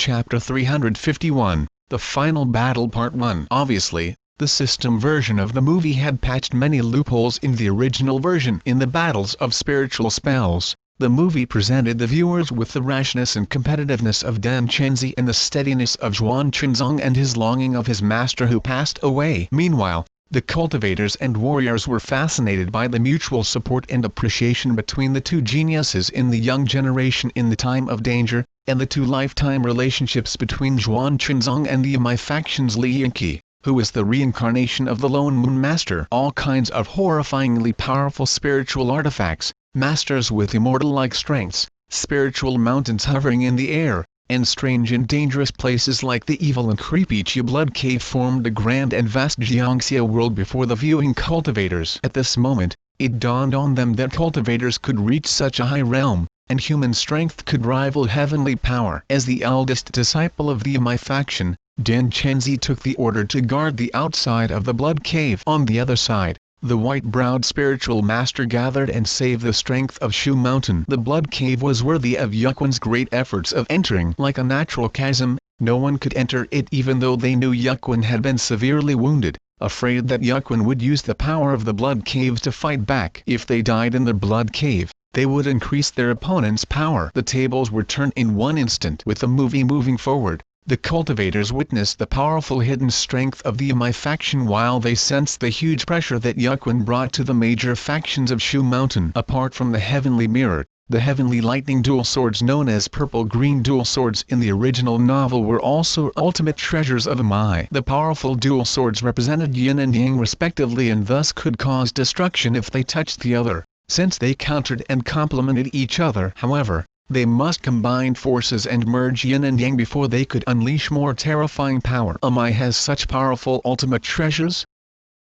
Chapter 351, The Final Battle Part 1. Obviously, the system version of the movie had patched many loopholes in the original version. In the battles of spiritual spells, the movie presented the viewers with the rashness and competitiveness of Dan Chenzi and the steadiness of Xuanhuan and his longing of his master who passed away. Meanwhile, the cultivators and warriors were fascinated by the mutual support and appreciation between the two geniuses in the young generation in the time of danger, and the two lifetime relationships between Xuanhuan and the Yamai faction's Li Yinqi, who is the reincarnation of the Lone Moon Master. All kinds of horrifyingly powerful spiritual artifacts, masters with immortal-like strengths, spiritual mountains hovering in the air, and strange and dangerous places like the evil and creepy Qi Blood Cave formed a grand and vast Jiangxia world before the viewing cultivators. At this moment, it dawned on them that cultivators could reach such a high realm, and human strength could rival heavenly power. As the eldest disciple of the Yamai faction, Dan Chenzi took the order to guard the outside of the Blood Cave. On the other side, the white-browed spiritual master gathered and saved the strength of Shu Mountain. The Blood Cave was worthy of Yuquan's great efforts of entering. Like a natural chasm, no one could enter it even though they knew Yuquan had been severely wounded, afraid that Yuquan would use the power of the Blood Cave to fight back. If they died in the Blood Cave, they would increase their opponent's power. The tables were turned in one instant. With the movie moving forward, the cultivators witnessed the powerful hidden strength of the Yamai faction while they sensed the huge pressure that Yuquan brought to the major factions of Shu Mountain. Apart from the heavenly mirror, the heavenly lightning dual swords known as purple-green dual swords in the original novel were also ultimate treasures of Yamai. The powerful dual swords represented yin and yang respectively and thus could cause destruction if they touched the other, since they countered and complemented each other. However, they must combine forces and merge yin and yang before they could unleash more terrifying power. Yamai has such powerful ultimate treasures?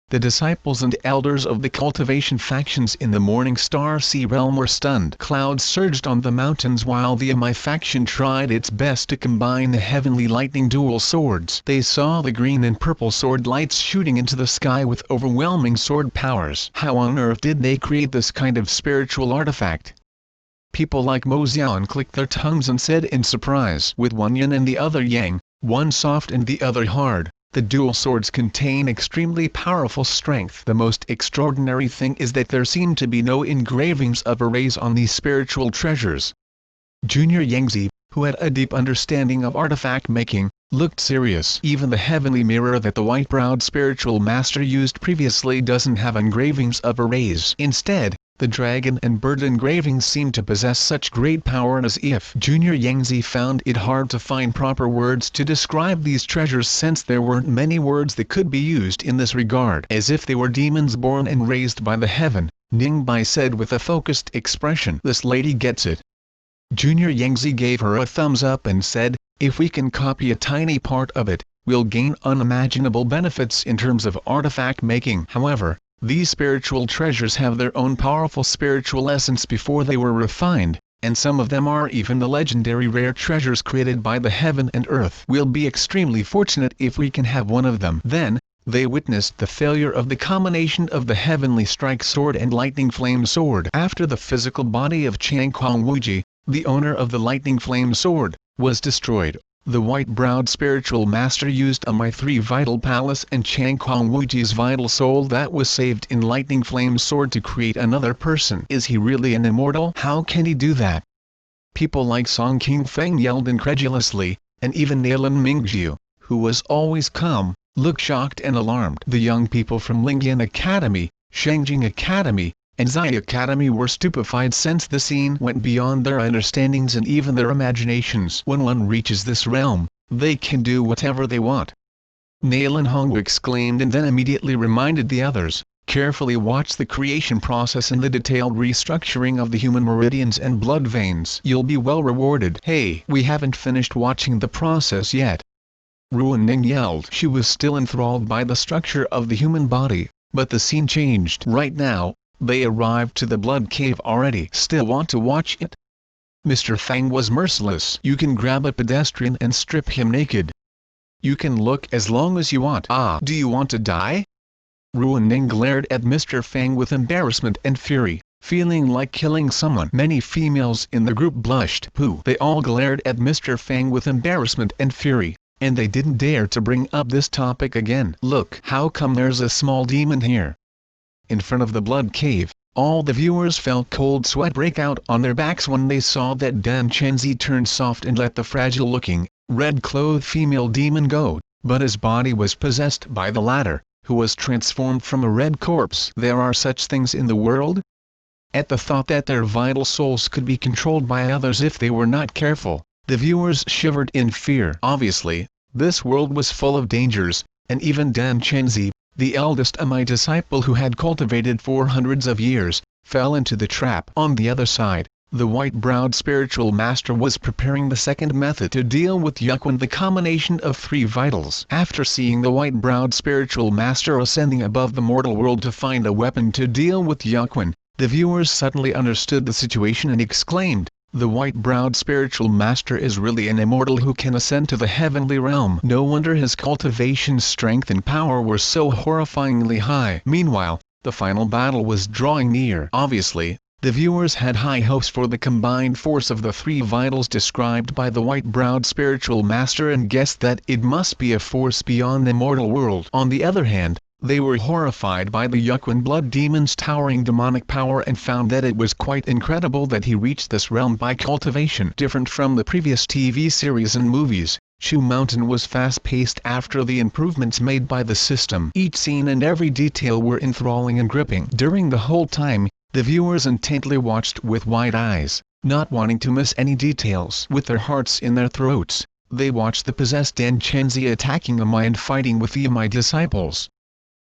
The disciples and elders of the cultivation factions in the Morning Star Sea realm were stunned. Clouds surged on the mountains while the Yamai faction tried its best to combine the heavenly lightning dual swords. They saw the green and purple sword lights shooting into the sky with overwhelming sword powers. How on earth did they create this kind of spiritual artifact? People like Mo Xian clicked their tongues and said in surprise. With one yin and the other yang, one soft and the other hard, the dual swords contain extremely powerful strength. The most extraordinary thing is that there seem to be no engravings of arrays on these spiritual treasures. Junior Yangzi, who had a deep understanding of artifact making, looked serious. Even the heavenly mirror that the white-browed spiritual master used previously doesn't have engravings of arrays. Instead, the dragon and bird engravings seem to possess such great power as if. Junior Yangzi found it hard to find proper words to describe these treasures since there weren't many words that could be used in this regard. As if they were demons born and raised by the heaven, Ningbai said with a focused expression. This lady gets it. Junior Yangzi gave her a thumbs up and said, if we can copy a tiny part of it, we'll gain unimaginable benefits in terms of artifact making. However, these spiritual treasures have their own powerful spiritual essence before they were refined, and some of them are even the legendary rare treasures created by the heaven and earth. We'll be extremely fortunate if we can have one of them. Then, they witnessed the failure of the combination of the heavenly strike sword and lightning flame sword. After the physical body of Chang Wuji, the owner of the lightning flame sword, was destroyed, the white-browed spiritual master used Yamai 3 vital palace and Chang Wuji's vital soul that was saved in lightning flame sword to create another person. Is he really an immortal? How can he do that? People like Song King Feng yelled incredulously, and even Nalan Mingjiu, who was always calm, looked shocked and alarmed. The young people from Lingyan Academy, Shengjing Academy, and Zai Academy were stupefied since the scene went beyond their understandings and even their imaginations. When one reaches this realm, they can do whatever they want. Nalan Hong exclaimed and then immediately reminded the others, carefully watch the creation process and the detailed restructuring of the human meridians and blood veins. You'll be well rewarded. Hey, we haven't finished watching the process yet. Ruan Ning yelled. She was still enthralled by the structure of the human body, but the scene changed. Right now, they arrived to the Blood Cave already. Still want to watch it? Mr. Fang was merciless. You can grab a pedestrian and strip him naked. You can look as long as you want. Ah, do you want to die? Ruan Ning glared at Mr. Fang with embarrassment and fury. feeling like killing someone. Many females in the group blushed. Pooh! They all glared at Mr. Fang with embarrassment and fury, and they didn't dare to bring up this topic again. Look, how come there's a small demon here? In front of the blood cave, all the viewers felt cold sweat break out on their backs when they saw that Dan Chenzi turned soft and let the fragile-looking, red-clothed female demon go, but his body was possessed by the latter, who was transformed from a red corpse. There are such things in the world? At the thought that their vital souls could be controlled by others if they were not careful, the viewers shivered in fear. Obviously, this world was full of dangers, and even Dan Chenzi, the eldest of my disciple who had cultivated for hundreds of years, fell into the trap. On the other side, the white-browed spiritual master was preparing the second method to deal with Xuanhuan, the combination of three vitals. After seeing the white-browed spiritual master ascending above the mortal world to find a weapon to deal with Xuanhuan, the viewers suddenly understood the situation and exclaimed, "The white-browed spiritual master is really an immortal who can ascend to the heavenly realm. No wonder his cultivation strength and power were so horrifyingly high." Meanwhile, the final battle was drawing near. Obviously, the viewers had high hopes for the combined force of the three vitals described by the white-browed spiritual master and guessed that it must be a force beyond the mortal world. On the other hand, they were horrified by the Xuanhuan blood demon's towering demonic power and found that it was quite incredible that he reached this realm by cultivation. Different from the previous TV series and movies, Shu Mountain was fast-paced after the improvements made by the system. Each scene and every detail were enthralling and gripping. During the whole time, the viewers intently watched with wide eyes, not wanting to miss any details. With their hearts in their throats, they watched the possessed Dan Chenzi attacking Amai and fighting with the Amai disciples.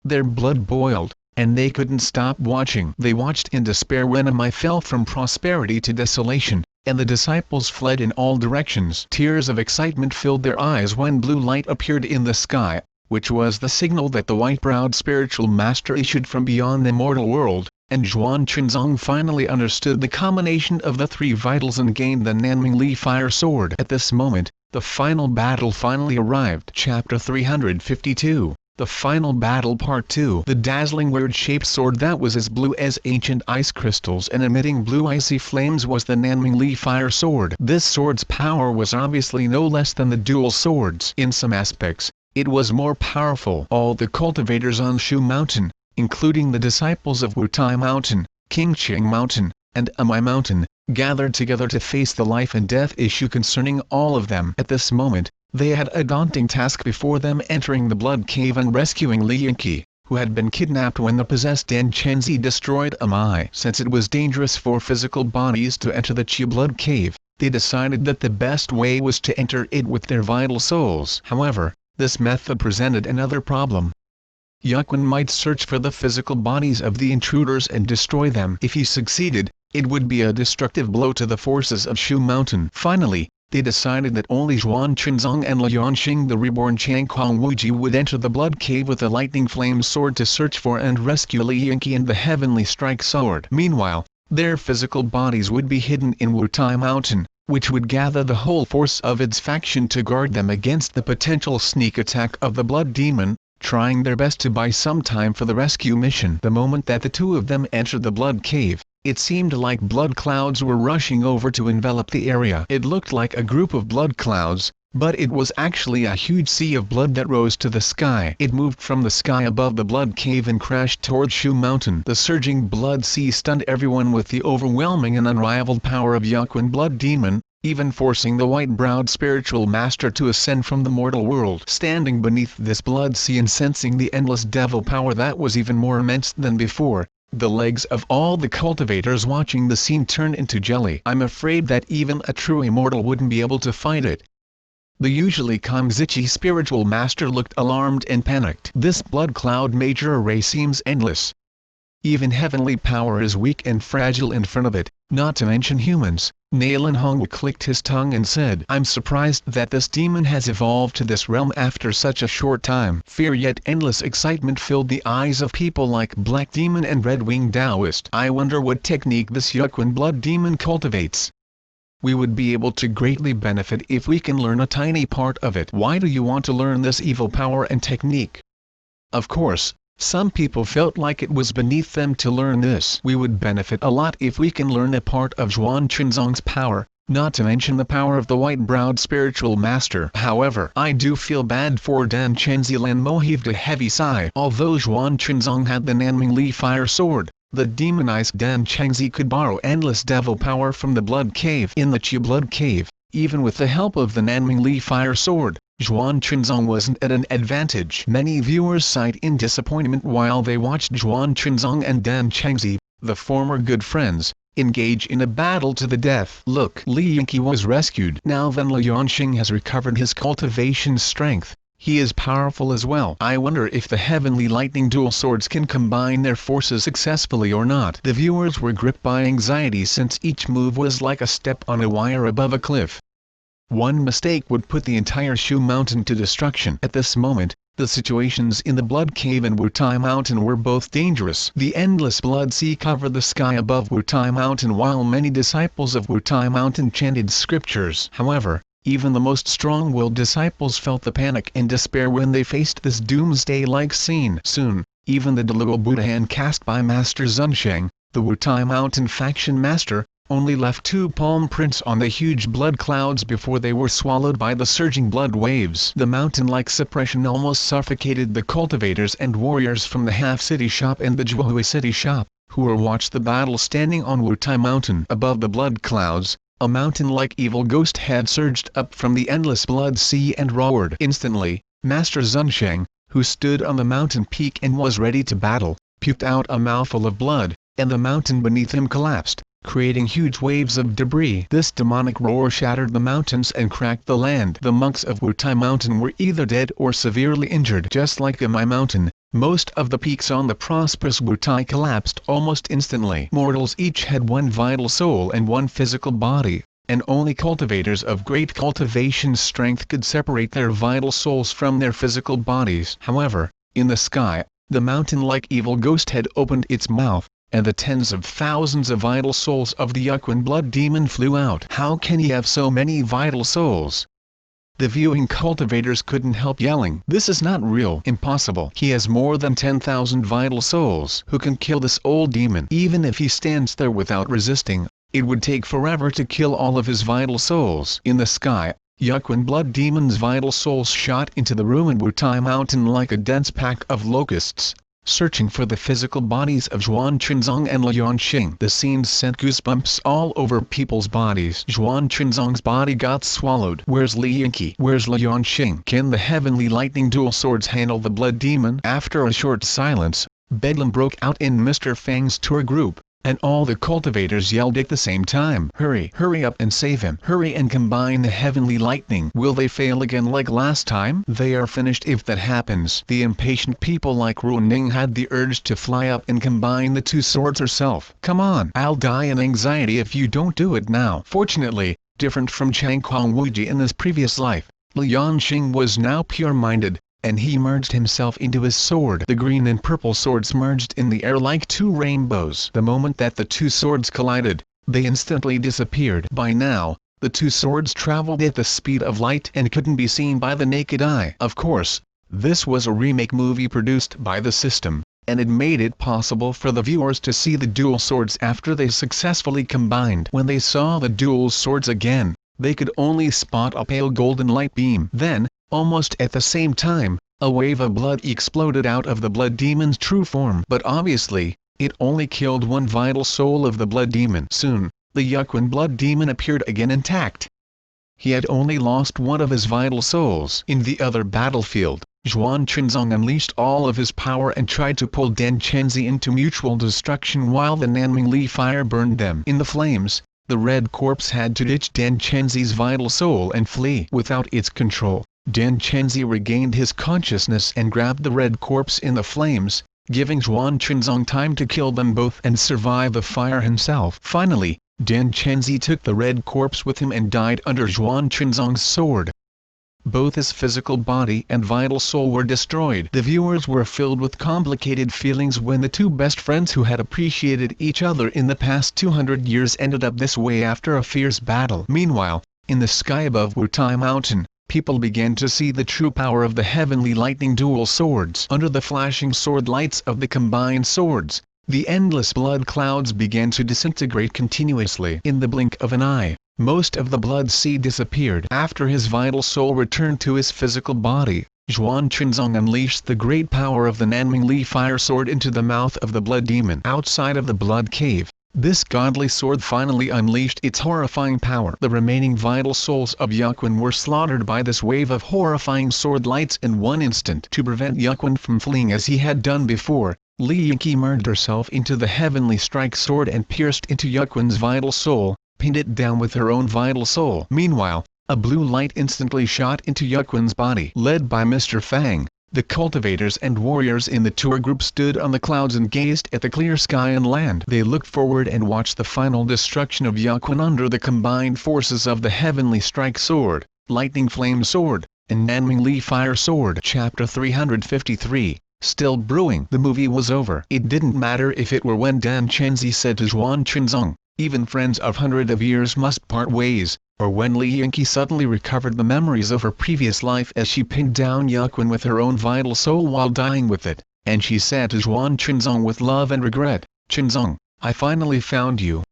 Their blood boiled, and they couldn't stop watching. They watched in despair when Amai fell from prosperity to desolation, and the disciples fled in all directions. Tears of excitement filled their eyes when blue light appeared in the sky, which was the signal that the white-browed spiritual master issued from beyond the mortal world, and Zhuan Chenzong finally understood the combination of the three vitals and gained the Nanmingli fire sword. At this moment, the final battle finally arrived. Chapter 352. The Final Battle Part 2. The dazzling weird-shaped sword that was as blue as ancient ice crystals and emitting blue icy flames was the Nanmingli fire sword. This sword's power was obviously no less than the dual swords. In some aspects, it was more powerful. All the cultivators on Shu Mountain, including the disciples of Wutai Mountain, Qingqing Mountain, and Amai Mountain, gathered together to face the life and death issue concerning all of them. At this moment, they had a daunting task before them, entering the blood cave and rescuing Li Yingqi, who had been kidnapped when the possessed Dan Chenzi destroyed Amai. Since it was dangerous for physical bodies to enter the Qi blood cave, they decided that the best way was to enter it with their vital souls. However, this method presented another problem. Xuanhuan might search for the physical bodies of the intruders and destroy them. If he succeeded, it would be a destructive blow to the forces of Shu Mountain. Finally, they decided that only Zhuan Chenzong and Lianxing the reborn Changkong Wuji would enter the blood cave with a lightning flame sword to search for and rescue Li Yingqi and the heavenly strike sword. Meanwhile, their physical bodies would be hidden in Wutai Mountain, which would gather the whole force of its faction to guard them against the potential sneak attack of the blood demon, trying their best to buy some time for the rescue mission. The moment that the two of them entered the blood cave, it seemed like blood clouds were rushing over to envelop the area. It looked like a group of blood clouds, but it was actually a huge sea of blood that rose to the sky. It moved from the sky above the blood cave and crashed toward Shu Mountain. The surging blood sea stunned everyone with the overwhelming and unrivaled power of Xuanhuan blood demon, even forcing the white-browed spiritual master to ascend from the mortal world. Standing beneath this blood sea and sensing the endless devil power that was even more immense than before, the legs of all the cultivators watching the scene turned into jelly. I'm afraid that even a true immortal wouldn't be able to fight it. The usually calm Zichi spiritual master looked alarmed and panicked. This blood cloud major array seems endless. Even heavenly power is weak and fragile in front of it, not to mention humans. Nalan Hong clicked his tongue and said, "I'm surprised that this demon has evolved to this realm after such a short time." Fear yet endless excitement filled the eyes of people like Black Demon and Red Winged Taoist. I wonder what technique this Xuanhuan blood demon cultivates. We would be able to greatly benefit if we can learn a tiny part of it. Why do you want to learn this evil power and technique? Of course, Some people felt like it was beneath them to learn this. We would benefit a lot if we can learn a part of Zhuan Chunzong's power, not to mention the power of the white-browed spiritual master. However, I do feel bad for Dan Chenzi. Lan Mo heaved a heavy sigh. Although Zhuan Chunzong had the Nanming Li fire sword, the demonized Dan Chenzi could borrow endless devil power from the Blood Cave. In the Qi Blood Cave, even with the help of the Nanming Li fire sword, Zhuan Chunzong wasn't at an advantage. Many viewers sighed in disappointment while they watched Zhuan Chunzong and Dan Chenzi, the former good friends, engage in a battle to the death. Look, Li Yingqi was rescued. Now then, Li Yanxing has recovered his cultivation strength. He is powerful as well. I wonder if the Heavenly Lightning dual swords can combine their forces successfully or not. The viewers were gripped by anxiety since each move was like a step on a wire above a cliff. One mistake would put the entire Shu Mountain to destruction. At this moment, the situations in the Blood Cave and Wutai Mountain were both dangerous. The endless blood sea covered the sky above Wutai Mountain while many disciples of Wutai Mountain chanted scriptures. However, even the most strong-willed disciples felt the panic and despair when they faced this doomsday-like scene. Soon, even the Deluo Buddha hand cast by Master Zunsheng, the Wutai Mountain faction master, only left 2 palm prints on the huge blood clouds before they were swallowed by the surging blood waves. The mountain-like suppression almost suffocated the cultivators and warriors from the half-city shop and the Zhuhui city shop, who were watched the battle standing on Wutai Mountain. Above the blood clouds, a mountain-like evil ghost had surged up from the endless blood sea and roared. Instantly, Master Zunsheng, who stood on the mountain peak and was ready to battle, puked out a mouthful of blood, and the mountain beneath him collapsed, creating huge waves of debris. This demonic roar shattered the mountains and cracked the land. The monks of Wutai Mountain were either dead or severely injured. Just like Amai Mountain, most of the peaks on the prosperous Wutai collapsed almost instantly. Mortals each had 1 vital soul and 1 physical body, and only cultivators of great cultivation strength could separate their vital souls from their physical bodies. However, in the sky, the mountain-like evil ghost had opened its mouth, and the tens of thousands of vital souls of the Xuanhuan blood demon flew out. How can he have so many vital souls? The viewing cultivators couldn't help yelling. This is not real. Impossible. He has more than 10,000 vital souls. Who can kill this old demon? Even if he stands there without resisting, it would take forever to kill all of his vital souls. In the sky, Xuanhuan blood demon's vital souls shot into the ruined Wutai Mountain like a dense pack of locusts, searching for the physical bodies of Zhuan Chunzong and Li Yanxing. The scene sent goosebumps all over people's bodies. Zhuan Chunzong's body got swallowed. Where's Li Yingqi? Where's Li Yanxing? Can the Heavenly Lightning dual swords handle the blood demon? After a short silence, bedlam broke out in Mr. Fang's tour group, and all the cultivators yelled at the same time. Hurry! Hurry up and save him! Hurry and combine the Heavenly Lightning! Will they fail again like last time? They are finished if that happens. The impatient people like Ru Ning had the urge to fly up and combine the 2 swords herself. Come on! I'll die in anxiety if you don't do it now. Fortunately, different from Chang Wuji in his previous life, Li Yanxing was now pure-minded, and he merged himself into his sword. The green and purple swords merged in the air like 2 rainbows. The moment that the 2 swords collided, they instantly disappeared. By now, the 2 swords traveled at the speed of light and couldn't be seen by the naked eye. Of course, this was a remake movie produced by the system, and it made it possible for the viewers to see the dual swords after they successfully combined. When they saw the dual swords again, they could only spot a pale golden light beam. Then, almost at the same time, a wave of blood exploded out of the blood demon's true form. But obviously, it only killed 1 vital soul of the blood demon. Soon, the Xuanhuan blood demon appeared again intact. He had only lost 1 of his vital souls. In the other battlefield, Zhuan Chunzong unleashed all of his power and tried to pull Dan Chenzi into mutual destruction while the Nanming Li fire burned them. In the flames, the red corpse had to ditch Dan Chenzi's vital soul and flee. Without its control, Dan Chenzi regained his consciousness and grabbed the red corpse in the flames, giving Zhuan Chunzong time to kill them both and survive the fire himself. Finally, Dan Chenzi took the red corpse with him and died under Zhuan Chunzong's sword. Both his physical body and vital soul were destroyed. The viewers were filled with complicated feelings when the 2 best friends who had appreciated each other in the past 200 years ended up this way after a fierce battle. Meanwhile, in the sky above Wutai Mountain, people began to see the true power of the heavenly lightning dual swords. Under the flashing sword lights of the combined swords, the endless blood clouds began to disintegrate continuously. In the blink of an eye, most of the blood sea disappeared. After his vital soul returned to his physical body, Xuanhuan unleashed the great power of the Nanmingli fire sword into the mouth of the blood demon. Outside of the blood cave, this godly sword finally unleashed its horrifying power. The remaining vital souls of Xuanhuan were slaughtered by this wave of horrifying sword lights in one instant. To prevent Xuanhuan from fleeing as he had done before, Li Yingqi merged herself into the heavenly strike sword and pierced into Xuanhuan's vital soul, pinned it down with her own vital soul. Meanwhile, a blue light instantly shot into Xuanhuan's body. Led by Mr. Fang, the cultivators and warriors in the tour group stood on the clouds and gazed at the clear sky and land. They looked forward and watched the final destruction of Xuanhuan under the combined forces of the heavenly strike sword, lightning flame sword, and Nanmingli fire sword. Chapter 353. Still brewing. The movie was over. It didn't matter if it were when Dan Chenzi said to Xuanhuan, even friends of hundreds of years must part ways, or when Li Yingqi suddenly recovered the memories of her previous life as she pinned down Xuanhuan with her own vital soul while dying with it, and she said to Xuanhuan with love and regret, "Chenzi, I finally found you."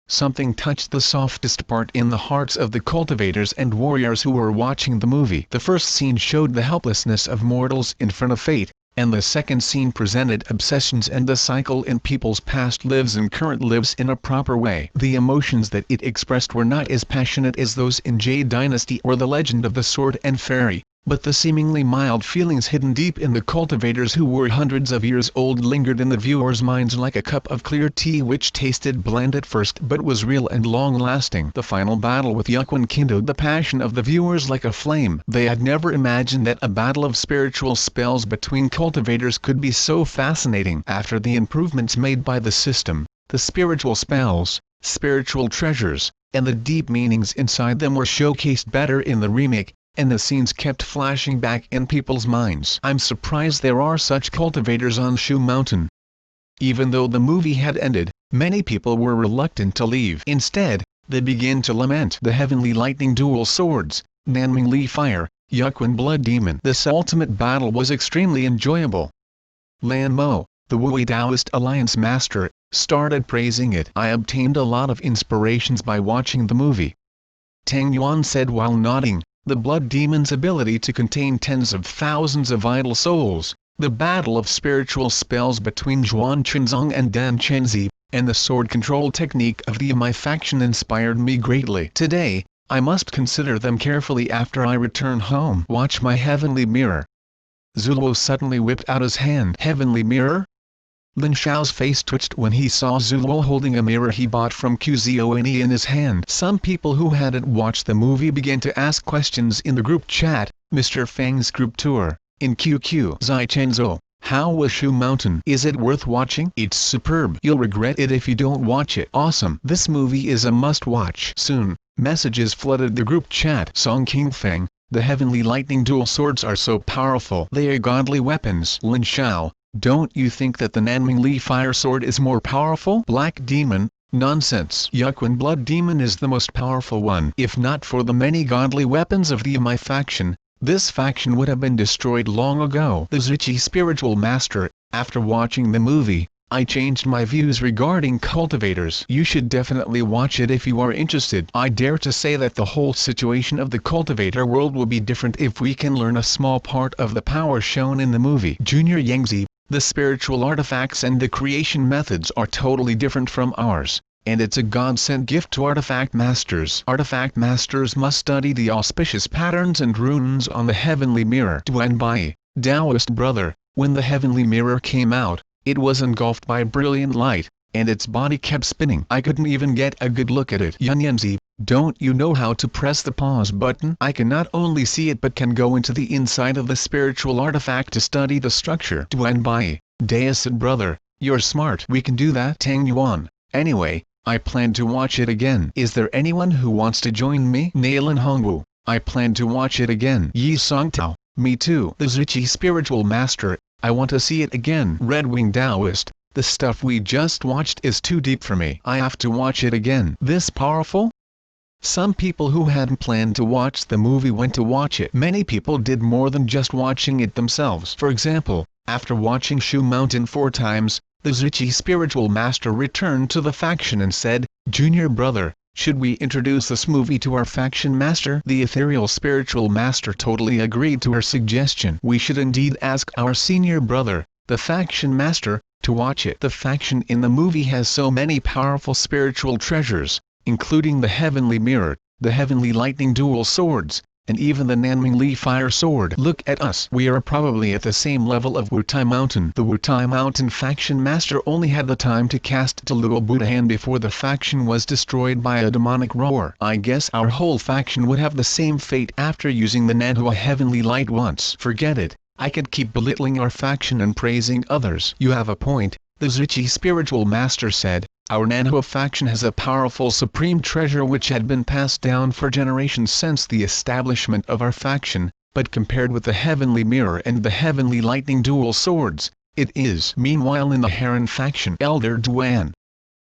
Something touched the softest part in the hearts of the cultivators and warriors who were watching the movie. The first scene showed the helplessness of mortals in front of fate, and the second scene presented obsessions and the cycle in people's past lives and current lives in a proper way. The emotions that it expressed were not as passionate as those in Jade Dynasty or The Legend of the Sword and Fairy, but the seemingly mild feelings hidden deep in the cultivators who were hundreds of years old lingered in the viewers' minds like a cup of clear tea which tasted bland at first but was real and long-lasting. The final battle with Xuanhuan kindled the passion of the viewers like a flame. They had never imagined that a battle of spiritual spells between cultivators could be so fascinating. After the improvements made by the system, the spiritual spells, spiritual treasures, and the deep meanings inside them were showcased better in the remake, and the scenes kept flashing back in people's minds. I'm surprised there are such cultivators on Shu Mountain. Even though the movie had ended, many people were reluctant to leave. Instead, they began to lament the heavenly lightning dual swords, Nanmingli fire, Xuanhuan blood demon. This ultimate battle was extremely enjoyable. Lan Mo, the Wui Taoist Alliance master, started praising it. I obtained a lot of inspirations by watching the movie. Tang Yuan said while nodding. The blood demon's ability to contain tens of thousands of vital souls, the battle of spiritual spells between Xuanhuan and Dan Chenzi, and the sword control technique of the Yamai faction inspired me greatly. Today, I must consider them carefully after I return home. Watch my heavenly mirror. Zuluo suddenly whipped out his hand. Heavenly mirror? Lin Xiao's face twitched when he saw Zuluo holding a mirror he bought from Xuanhuan in his hand. Some people who hadn't watched the movie began to ask questions in the group chat. Mr. Fang's group tour, in QQ. Zai Chenzo, how was Shu Mountain? Is it worth watching? It's superb. You'll regret it if you don't watch it. Awesome. This movie is a must-watch. Soon, messages flooded the group chat. Song King Fang, the heavenly lightning dual swords are so powerful. They are godly weapons. Lin Xiao, don't you think that the Nanmingli fire sword is more powerful? Black demon, nonsense. Xuanhuan blood demon is the most powerful one. If not for the many godly weapons of the Yamai faction, this faction would have been destroyed long ago. The Zichi spiritual master, after watching the movie, I changed my views regarding cultivators. You should definitely watch it if you are interested. I dare to say that the whole situation of the cultivator world will be different if we can learn a small part of the power shown in the movie. Junior Yangzi, the spiritual artifacts and the creation methods are totally different from ours, and it's a God-sent gift to artifact masters. Artifact masters must study the auspicious patterns and runes on the heavenly mirror. Duanbai, Taoist brother, when the heavenly mirror came out, it was engulfed by brilliant light, and its body kept spinning. I couldn't even get a good look at it. Yanyanzi, don't you know how to press the pause button? I can not only see it but can go into the inside of the spiritual artifact to study the structure. Duanbai, Daoist brother, you're smart. We can do that. Tang Yuan, anyway, I plan to watch it again. Is there anyone who wants to join me? Nailin Hongwu, I plan to watch it again. Yi Songtao, me too. The Zichi spiritual master, I want to see it again. Red Wing Taoist, the stuff we just watched is too deep for me. I have to watch it again. This powerful? Some people who hadn't planned to watch the movie went to watch it. Many people did more than just watching it themselves. For example, after watching Xuanhuan 4 times, the Zichi spiritual master returned to the faction and said, "Junior brother, should we introduce this movie to our faction master?" The ethereal spiritual master totally agreed to her suggestion. "We should indeed ask our senior brother, the faction master, to watch it." The faction in the movie has so many powerful spiritual treasures, including the heavenly mirror, the heavenly lightning dual swords, and even the Nanmingli fire sword. Look at us. We are probably at the same level of Wutai Mountain. The Wutai Mountain faction master only had the time to cast Talua Buddhan before the faction was destroyed by a demonic roar. I guess our whole faction would have the same fate after using the Nanhua heavenly light once. Forget it. I could keep belittling our faction and praising others. You have a point, the Zichi spiritual master said. Our Nanhua faction has a powerful supreme treasure which had been passed down for generations since the establishment of our faction, but compared with the heavenly mirror and the heavenly lightning dual swords, it is. Meanwhile in the Heron faction, Elder Duan,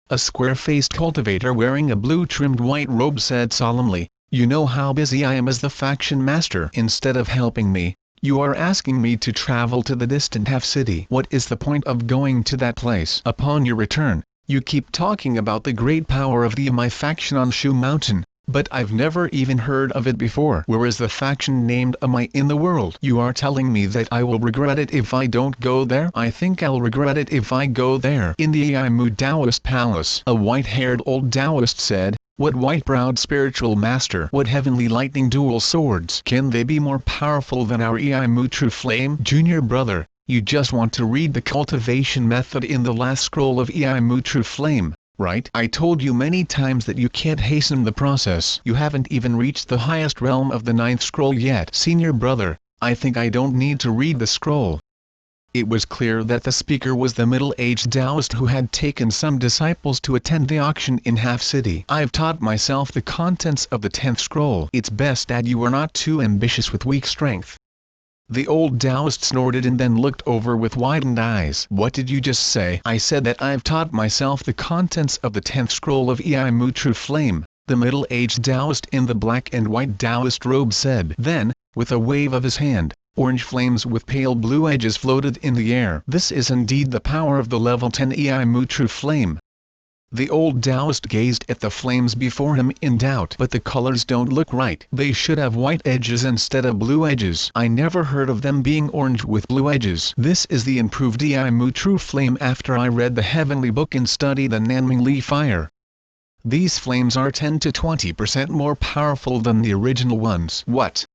a square-faced cultivator wearing a blue-trimmed white robe, said solemnly, "You know how busy I am as the faction master. Instead of helping me, you are asking me to travel to the distant half-city. What is the point of going to that place? Upon your return, you keep talking about the great power of my faction on Shu Mountain, but I've never even heard of it before. Where is the faction named Amai in the world? You are telling me that I will regret it if I don't go there? I think I'll regret it if I go there." In the Aimu Taoist palace, a white-haired old Taoist said, "What white-browed spiritual master? What heavenly lightning dual swords? Can they be more powerful than our Aimu true flame?" Junior brother, you just want to read the cultivation method in the last scroll of Aimu true flame, right? I told you many times that you can't hasten the process. You haven't even reached the highest realm of the 9th scroll yet. Senior brother, I think I don't need to read the scroll. It was clear that the speaker was the middle-aged Taoist who had taken some disciples to attend the auction in Half City. "I've taught myself the contents of the 10th scroll. It's best that you are not too ambitious with weak strength." The old Taoist snorted and then looked over with widened eyes. "What did you just say?" "I said that I've taught myself the contents of the 10th scroll of Aimu True Flame," the middle-aged Taoist in the black and white Taoist robe said. Then, with a wave of his hand, orange flames with pale blue edges floated in the air. "This is indeed the power of the level 10 Aimu True Flame." The old Taoist gazed at the flames before him in doubt. "But the colors don't look right. They should have white edges instead of blue edges. I never heard of them being orange with blue edges." "This is the improved Aimu True Flame after I read the heavenly book and studied the Nanmingli fire. These flames are 10 to 20% more powerful than the original ones." "What?"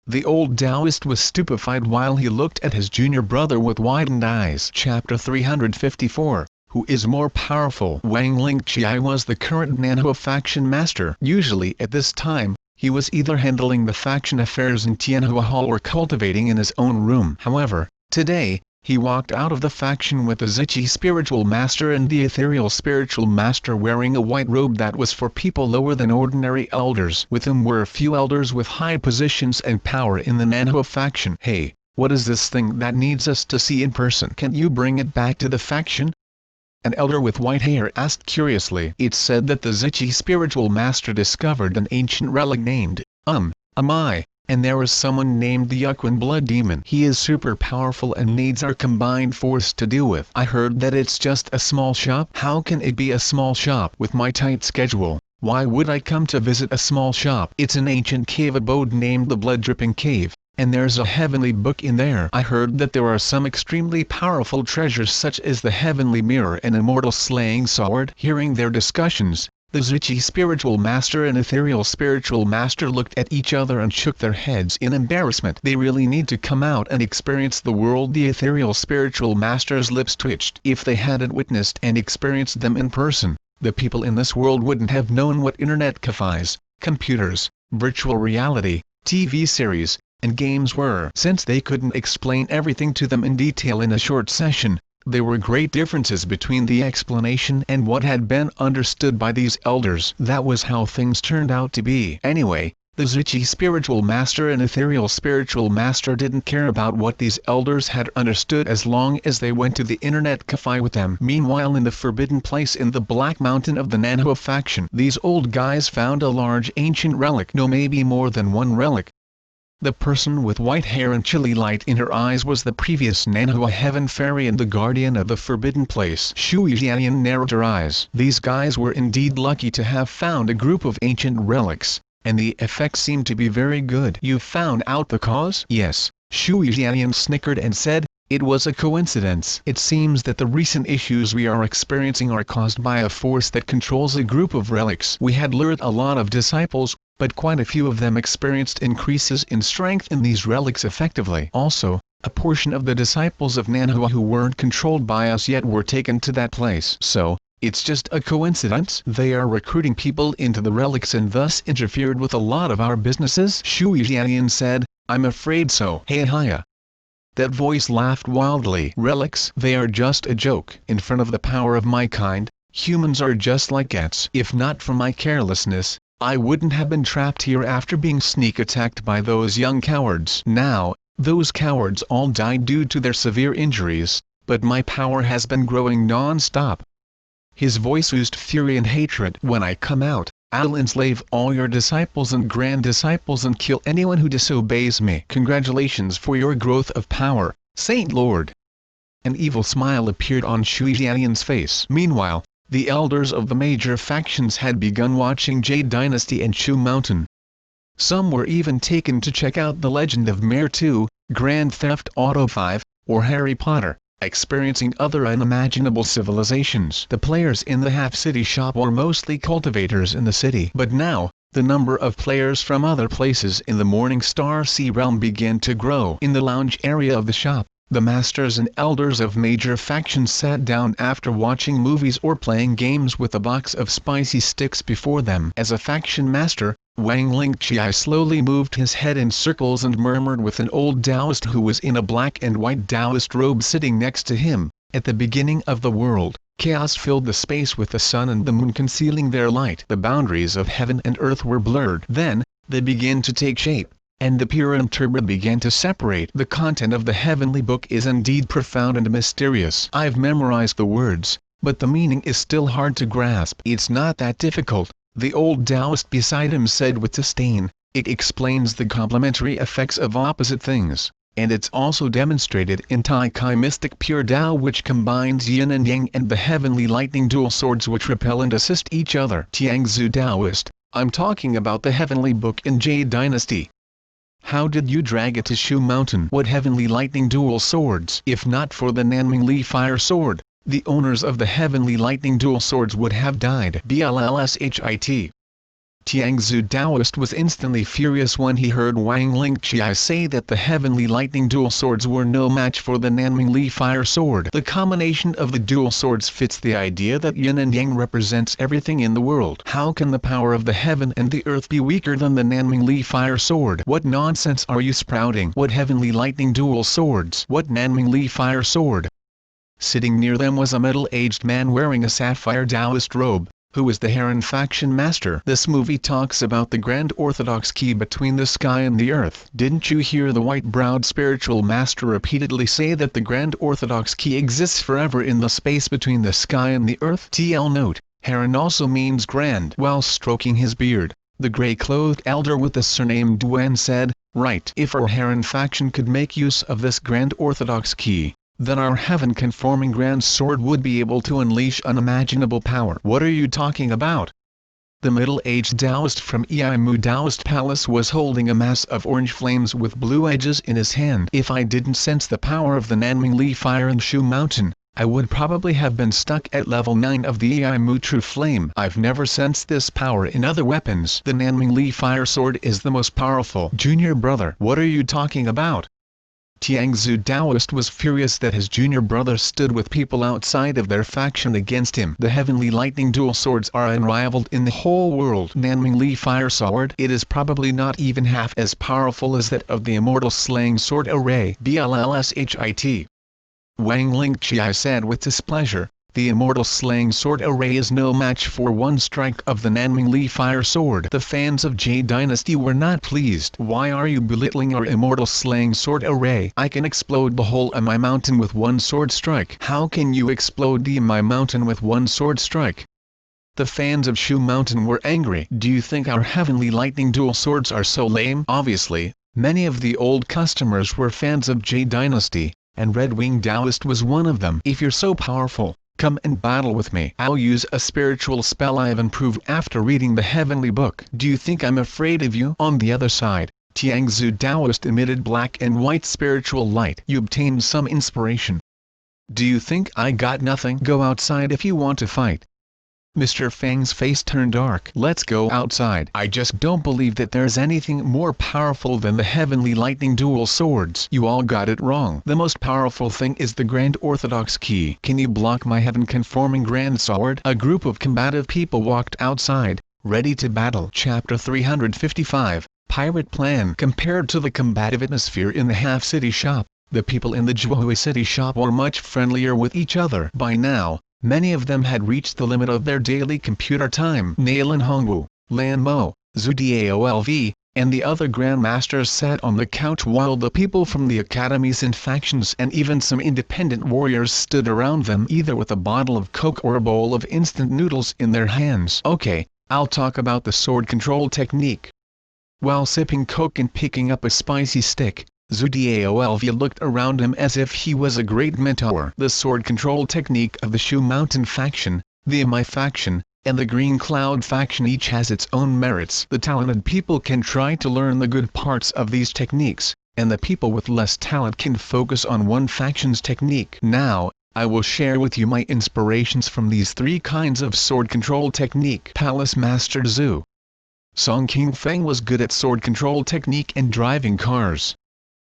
The old Taoist was stupefied while he looked at his junior brother with widened eyes. Chapter 354. Who is more powerful? Wang Lingqi was the current Nanhua faction master. Usually at this time, he was either handling the faction affairs in Tianhua Hall or cultivating in his own room. However, today, he walked out of the faction with the Zichi spiritual master and the ethereal spiritual master wearing a white robe that was for people lower than ordinary elders. With him were a few elders with high positions and power in the Nanhua faction. "Hey, what is this thing that needs us to see in person? Can't you bring it back to the faction?" An elder with white hair asked curiously. "It's said that the Zichi spiritual master discovered an ancient relic named, Amai, and there is someone named the Xuanhuan blood demon. He is super powerful and needs our combined force to deal with. I heard that it's just a small shop." "How can it be a small shop? With my tight schedule, why would I come to visit a small shop? It's an ancient cave abode named the Blood Dripping Cave, and there's a heavenly book in there. I heard that there are some extremely powerful treasures such as the heavenly mirror and immortal slaying sword." Hearing their discussions, the Zichi spiritual master and ethereal spiritual master looked at each other and shook their heads in embarrassment. They really need to come out and experience the world. The ethereal spiritual master's lips twitched. If they hadn't witnessed and experienced them in person, the people in this world wouldn't have known what internet cafes, computers, virtual reality, TV series, and games were. Since they couldn't explain everything to them in detail in a short session, there were great differences between the explanation and what had been understood by these elders. That was how things turned out to be. Anyway, The Zuchi spiritual master and ethereal spiritual master didn't care about what these elders had understood as long as they went to the internet cafe with them. Meanwhile, in the forbidden place in the Black Mountain of the Nanhua faction, these old guys found a large ancient relic. No, maybe more than one relic. The person with white hair and chilly light in her eyes was the previous Nanhua Heaven Fairy and the guardian of the forbidden place. Xuanhuan narrowed her eyes. These guys were indeed lucky to have found a group of ancient relics, and the effects seemed to be very good. You found out the cause? Yes, Xuanhuan snickered and said, it was a coincidence. It seems that the recent issues we are experiencing are caused by a force that controls a group of relics. We had lured a lot of disciples, but quite a few of them experienced increases in strength in these relics effectively. Also, a portion of the disciples of Nanhua who weren't controlled by us yet were taken to that place. So, it's just a coincidence? They are recruiting people into the relics and thus interfered with a lot of our businesses? Xuanhuan said, I'm afraid so. Hey hiya. That voice laughed wildly. Relics? They are just a joke. In front of the power of my kind, humans are just like ants. If not for my carelessness, I wouldn't have been trapped here after being sneak attacked by those young cowards. Now, those cowards all died due to their severe injuries, but my power has been growing non-stop. His voice oozed fury and hatred. When I come out, I'll enslave all your disciples and grand disciples and kill anyone who disobeys me. Congratulations for your growth of power, Saint Lord. An evil smile appeared on Xuanhuan's face. Meanwhile, the elders of the major factions had begun watching Jade Dynasty and Shu Mountain. Some were even taken to check out The Legend of Mare 2, Grand Theft Auto 5, or Harry Potter, experiencing other unimaginable civilizations. The players in the half-city shop were mostly cultivators in the city. But now, the number of players from other places in the Morning Star Sea realm began to grow. In the lounge area of the shop, the masters and elders of major factions sat down after watching movies or playing games with a box of spicy sticks before them. As a faction master, Wang Lingqiai slowly moved his head in circles and murmured with an old Taoist who was in a black and white Taoist robe sitting next to him. At the beginning of the world, chaos filled the space with the sun and the moon concealing their light. The boundaries of heaven and earth were blurred. Then, they began to take shape, and the pure and turbid began to separate. The content of the heavenly book is indeed profound and mysterious. I've memorized the words, but the meaning is still hard to grasp. It's not that difficult, the old Taoist beside him said with disdain. It explains the complementary effects of opposite things, and it's also demonstrated in Tai Chi Mystic Pure Tao, which combines yin and yang, and the heavenly lightning dual swords which repel and assist each other. Tiangzu Taoist, I'm talking about the heavenly book in Jade Dynasty. How did you drag it to Shu Mountain? What heavenly lightning dual swords? If not for the Nanmingli fire sword, the owners of the heavenly lightning dual swords would have died. BLLSHIT. Tiangzu Taoist was instantly furious when he heard Wang Lingqiai say that the heavenly lightning dual swords were no match for the Nanmingli fire sword. The combination of the dual swords fits the idea that yin and yang represents everything in the world. How can the power of the heaven and the earth be weaker than the Nanmingli fire sword? What nonsense are you sprouting? What heavenly lightning dual swords? What Nanmingli fire sword? Sitting near them was a middle-aged man wearing a sapphire Taoist robe, who is the Heron faction master. This movie talks about the grand orthodox key between the sky and the earth. Didn't you hear the white-browed spiritual master repeatedly say that the grand orthodox key exists forever in the space between the sky and the earth? TL note, Heron also means grand. While stroking his beard, the grey-clothed elder with the surname Duan said, right. If our Heron faction could make use of this grand orthodox key, then our heaven-conforming grand sword would be able to unleash unimaginable power. What are you talking about? The middle-aged Taoist from Eimu Taoist Palace was holding a mass of orange flames with blue edges in his hand. If I didn't sense the power of the Nanmingli fire in Shu Mountain, I would probably have been stuck at level 9 of the Eimu True Flame. I've never sensed this power in other weapons. The Nanmingli fire sword is the most powerful. Junior brother, what are you talking about? Tiangzu Taoist was furious that his junior brother stood with people outside of their faction against him. The heavenly lightning dual swords are unrivaled in the whole world. Nanmingli fire sword, it is probably not even half as powerful as that of the immortal slaying sword array. BLLSHIT. Wang Lingqiai said with displeasure, The immortal slaying sword array is no match for one strike of the Nanmingli fire sword. The fans of Jade Dynasty were not pleased. Why are you belittling our immortal slaying sword array? I can explode the whole of my mountain with one sword strike. How can you explode my mountain with one sword strike? The fans of Shu Mountain were angry. Do you think our heavenly lightning dual swords are so lame? Obviously, many of the old customers were fans of Jade Dynasty, and Red Wing Taoist was one of them. If you're so powerful, come and battle with me. I'll use a spiritual spell I have improved after reading the heavenly book. Do you think I'm afraid of you? On the other side, Tiangzu Taoist emitted black and white spiritual light. You obtained some inspiration. Do you think I got nothing? Go outside if you want to fight. Mr. Fang's face turned dark. Let's go outside. I just don't believe that there's anything more powerful than the heavenly lightning dual swords. You all got it wrong. The most powerful thing is the Grand Orthodox Key. Can you block my heaven-conforming Grand Sword? A group of combative people walked outside, ready to battle. Chapter 355, Pirate Plan. Compared to the combative atmosphere in the half-city shop, the people in the Zhuhui city shop were much friendlier with each other. By now, many of them had reached the limit of their daily computer time. Nailin Hongwu, Lan Mo, Zhu Daolv, and the other grandmasters sat on the couch while the people from the academies and factions and even some independent warriors stood around them either with a bottle of Coke or a bowl of instant noodles in their hands. Okay, I'll talk about the sword control technique. While sipping Coke and picking up a spicy stick, Zhu Daolv looked around him as if he was a great mentor. The sword control technique of the Shu Mountain faction, the Amai faction, and the Green Cloud faction each has its own merits. The talented people can try to learn the good parts of these techniques, and the people with less talent can focus on one faction's technique. Now, I will share with you my inspirations from these three kinds of sword control technique. Palace Master Zhu. Song King Feng was good at sword control technique and driving cars.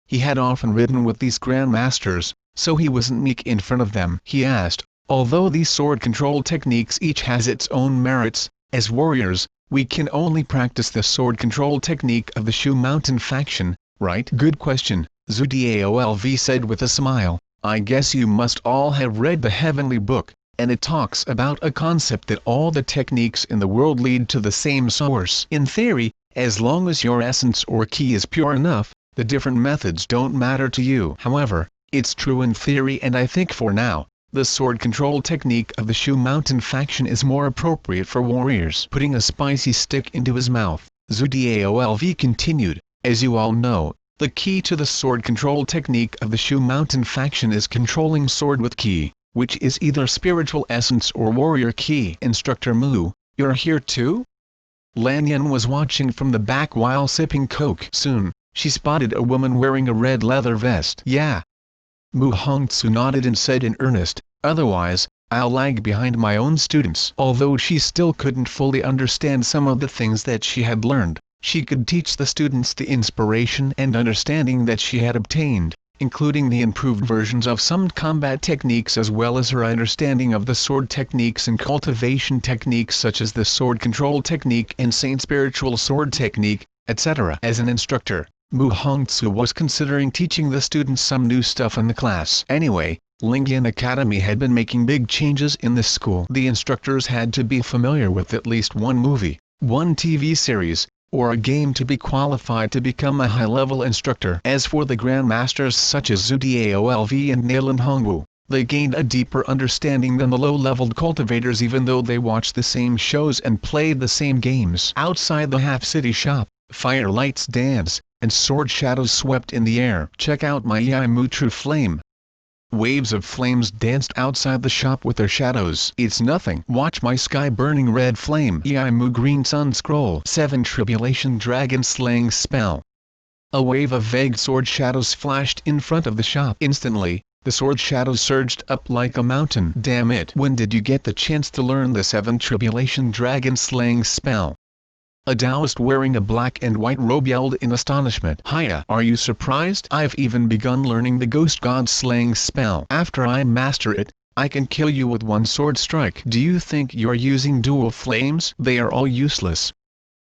He had often ridden with these grandmasters, so he wasn't meek in front of them. He asked, although these sword control techniques each has its own merits, as warriors, we can only practice the sword control technique of the Shu Mountain faction, right? Good question, Zhu Daolv said with a smile. I guess you must all have read the heavenly book, and it talks about a concept that all the techniques in the world lead to the same source. In theory, as long as your essence or key is pure enough, the different methods don't matter to you. However, it's true in theory, and I think for now, the sword control technique of the Shu Mountain faction is more appropriate for warriors. Putting a spicy stick into his mouth, Zhu Daolv continued, as you all know, the key to the sword control technique of the Shu Mountain faction is controlling sword with key, which is either spiritual essence or warrior key. Instructor Mu, you're here too? Lanyan was watching from the back while sipping Coke. Soon, she spotted a woman wearing a red leather vest. Yeah. Mu Hongtsu nodded and said in earnest, otherwise, I'll lag behind my own students. Although she still couldn't fully understand some of the things that she had learned, she could teach the students the inspiration and understanding that she had obtained, including the improved versions of some combat techniques as well as her understanding of the sword techniques and cultivation techniques such as the sword control technique and Saint spiritual sword technique, etc. As an instructor, Mu Hongtsu was considering teaching the students some new stuff in the class. Anyway, Lingyan Academy had been making big changes in this school. The instructors had to be familiar with at least one movie, one TV series, or a game to be qualified to become a high-level instructor. As for the grandmasters such as Zhu Daolv and Nailin Hongwu, they gained a deeper understanding than the low-leveled cultivators even though they watched the same shows and played the same games. Outside the half-city shop, fire lights danced, and sword shadows swept in the air. Check out my Yaimu True Flame. Waves of flames danced outside the shop with their shadows. It's nothing. Watch my sky burning red flame. Yaimu Green Sun Scroll. 7 Tribulation Dragon Slaying Spell. A wave of vague sword shadows flashed in front of the shop. Instantly, the sword shadows surged up like a mountain. Damn it. When did you get the chance to learn the 7 Tribulation Dragon Slaying Spell? A Taoist wearing a black and white robe yelled in astonishment. Hiya! Are you surprised? I've even begun learning the Ghost God Slaying spell. After I master it, I can kill you with one sword strike. Do you think you're using dual flames? They are all useless.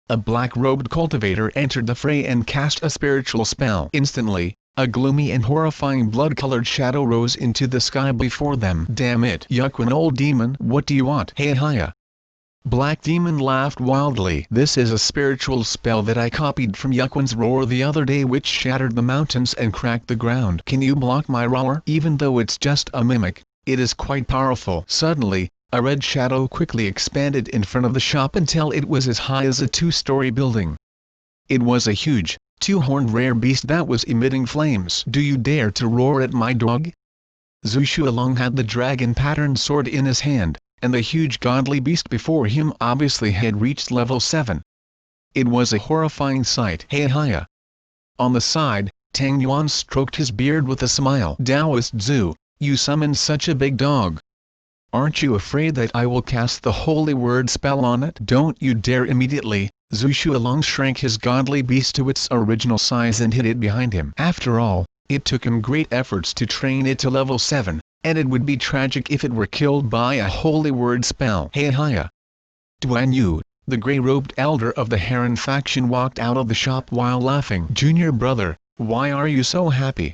A black-robed cultivator entered the fray and cast a spiritual spell. Instantly, A gloomy and horrifying blood-colored shadow rose into the sky before them. Damn it, Xuanhuan, old demon, what do you want? Hey hiya. Black Demon laughed wildly. This is a spiritual spell that I copied from Xuanhuan's roar the other day, which shattered the mountains and cracked the ground. Can you block my roar? Even though it's just a mimic, it is quite powerful. Suddenly, a red shadow quickly expanded in front of the shop until it was as high as a two-story building. It was a huge, two-horned rare beast that was emitting flames. Do you dare to roar at my dog? Xuanhuan had the dragon-patterned sword in his hand, and the huge godly beast before him obviously had reached level 7. It was a horrifying sight. Hey hiya. On the side, Tang Yuan stroked his beard with a smile. Taoist Zhu, you summoned such a big dog. Aren't you afraid that I will cast the holy word spell on it? Don't you dare! Immediately, Xuanhuan shrank his godly beast to its original size and hid it behind him. After all, it took him great efforts to train it to level 7, and it would be tragic if it were killed by a holy word spell. Hey hiya. Xuanhuan, the grey-robed elder of the Heron faction, walked out of the shop while laughing. Junior brother, why are you so happy?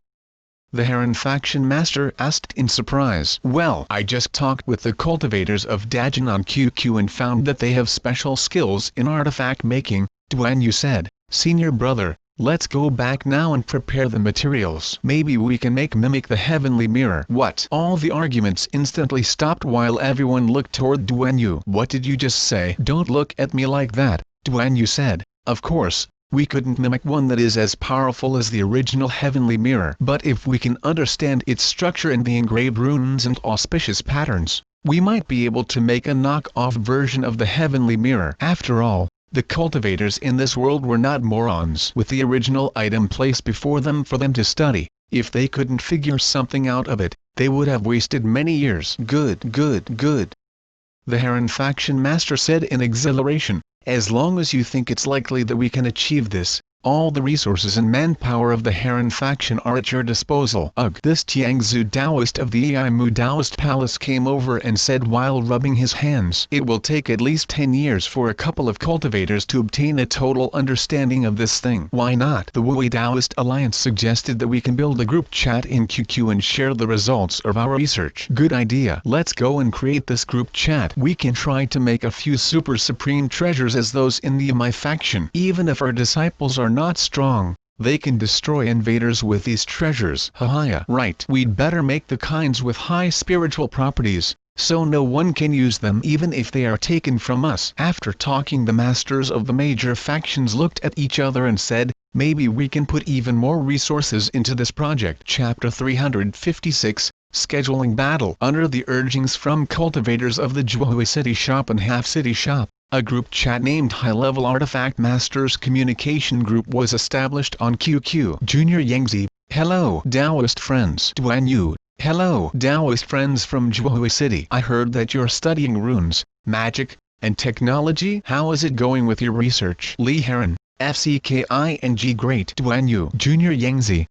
The Heron faction master asked in surprise. Well, I just talked with the cultivators of Dajin on QQ and found that they have special skills in artifact making, Xuanhuan said. Senior brother, let's go back now and prepare the materials. Maybe we can mimic the heavenly mirror. What? All the arguments instantly stopped while everyone looked toward Xuanhuan. What did you just say? Don't look at me like that, Xuanhuan said. Of course, we couldn't mimic one that is as powerful as the original heavenly mirror. But if we can understand its structure and the engraved runes and auspicious patterns, we might be able to make a knock-off version of the heavenly mirror. After all, the cultivators in this world were not morons. With the original item placed before them for them to study, if they couldn't figure something out of it, they would have wasted many years. Good, good, good. The Heron faction master said in exhilaration. As long as you think it's likely that we can achieve this, all the resources and manpower of the Heron faction are at your disposal. Ugh. This Tiangzu Taoist of the Eimu Taoist Palace came over and said while rubbing his hands. It will take at least 10 years for a couple of cultivators to obtain a total understanding of this thing. Why not? The Wui Taoist Alliance suggested that we can build a group chat in QQ and share the results of our research. Good idea. Let's go and create this group chat. We can try to make a few super supreme treasures as those in the Amai faction. Even if our disciples are not strong, they can destroy invaders with these treasures. Hiya. Right. We'd better make the kinds with high spiritual properties, so no one can use them even if they are taken from us. After talking, the masters of the major factions looked at each other and said, maybe we can put even more resources into this project. Chapter 356, Scheduling Battle. Under the urgings from cultivators of the Zhuhui City Shop and Half City Shop, a group chat named High-Level Artifact Masters Communication Group was established on QQ. Junior Yangzi, hello Taoist friends. Xuanhuan, hello Taoist friends from Zhuhui City. I heard that you're studying runes, magic, and technology. How is it going with your research? Li Heron, FCKING. Great. Xuanhuan. Junior Yangzi,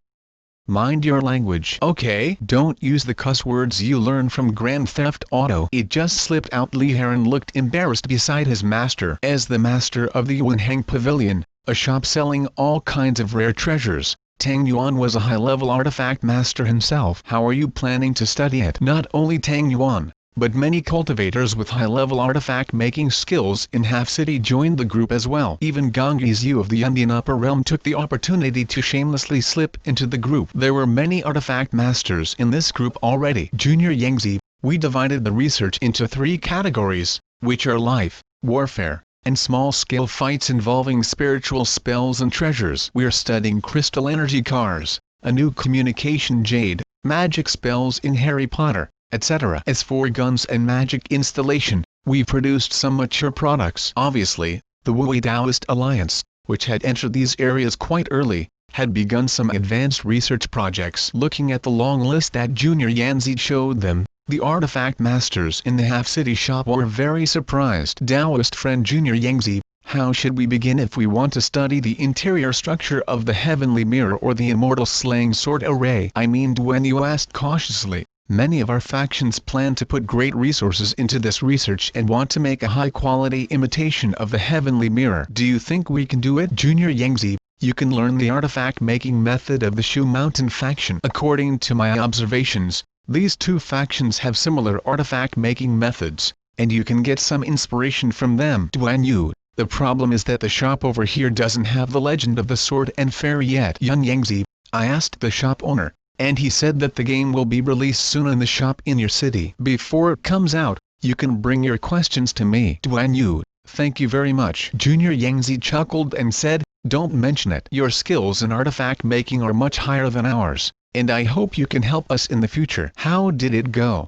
mind your language. Okay. Don't use the cuss words you learn from Grand Theft Auto. It just slipped out. Li Heron looked embarrassed beside his master. As the master of the Yuanhang Pavilion, a shop selling all kinds of rare treasures, Tang Yuan was a high-level artifact master himself. How are you planning to study it? Not only Tang Yuan, but many cultivators with high-level artifact-making skills in Half City joined the group as well. Even Gongyi Zhu of the Indian Upper Realm took the opportunity to shamelessly slip into the group. There were many artifact masters in this group already. Junior Yangzi, we divided the research into 3 categories, which are life, warfare, and small-scale fights involving spiritual spells and treasures. We're studying crystal energy cars, a new communication jade, magic spells in Harry Potter, etc. As for guns and magic installation, we produced some mature products. Obviously, the Wui Taoist Alliance, which had entered these areas quite early, had begun some advanced research projects. Looking at the long list that Junior Yanzi showed them, the artifact masters in the Half City Shop were very surprised. Taoist friend Junior Yangzi, how should we begin if we want to study the interior structure of the heavenly mirror or the immortal slaying sword array? I mean, Xuanhuan asked cautiously. Many of our factions plan to put great resources into this research and want to make a high-quality imitation of the heavenly mirror. Do you think we can do it? Junior Yangzi, you can learn the artifact-making method of the Shu Mountain faction. According to my observations, these two factions have similar artifact-making methods, and you can get some inspiration from them. Xuanhuan, the problem is that the shop over here doesn't have the legend of the sword and fairy yet. Yun Yangzi, I asked the shop owner, and he said that the game will be released soon in the shop in your city. Before it comes out, you can bring your questions to me. Xuanhuan, thank you very much. Junior Yangzi chuckled and said, don't mention it. Your skills in artifact making are much higher than ours, and I hope you can help us in the future. How did it go?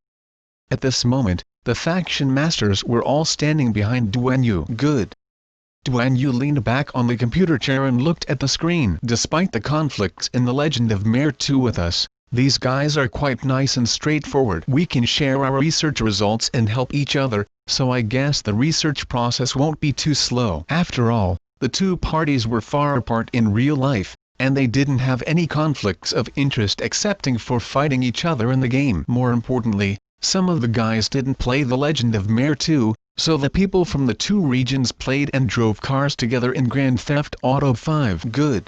At this moment, the faction masters were all standing behind Xuanhuan. Good. Xuanhuan leaned back on the computer chair and looked at the screen. Despite the conflicts in the Legend of Mare 2 with us, these guys are quite nice and straightforward. We can share our research results and help each other, so I guess the research process won't be too slow. After all, the two parties were far apart in real life, and they didn't have any conflicts of interest excepting for fighting each other in the game. More importantly, some of the guys didn't play The Legend of Mare 2, so the people from the two regions played and drove cars together in Grand Theft Auto 5. Good.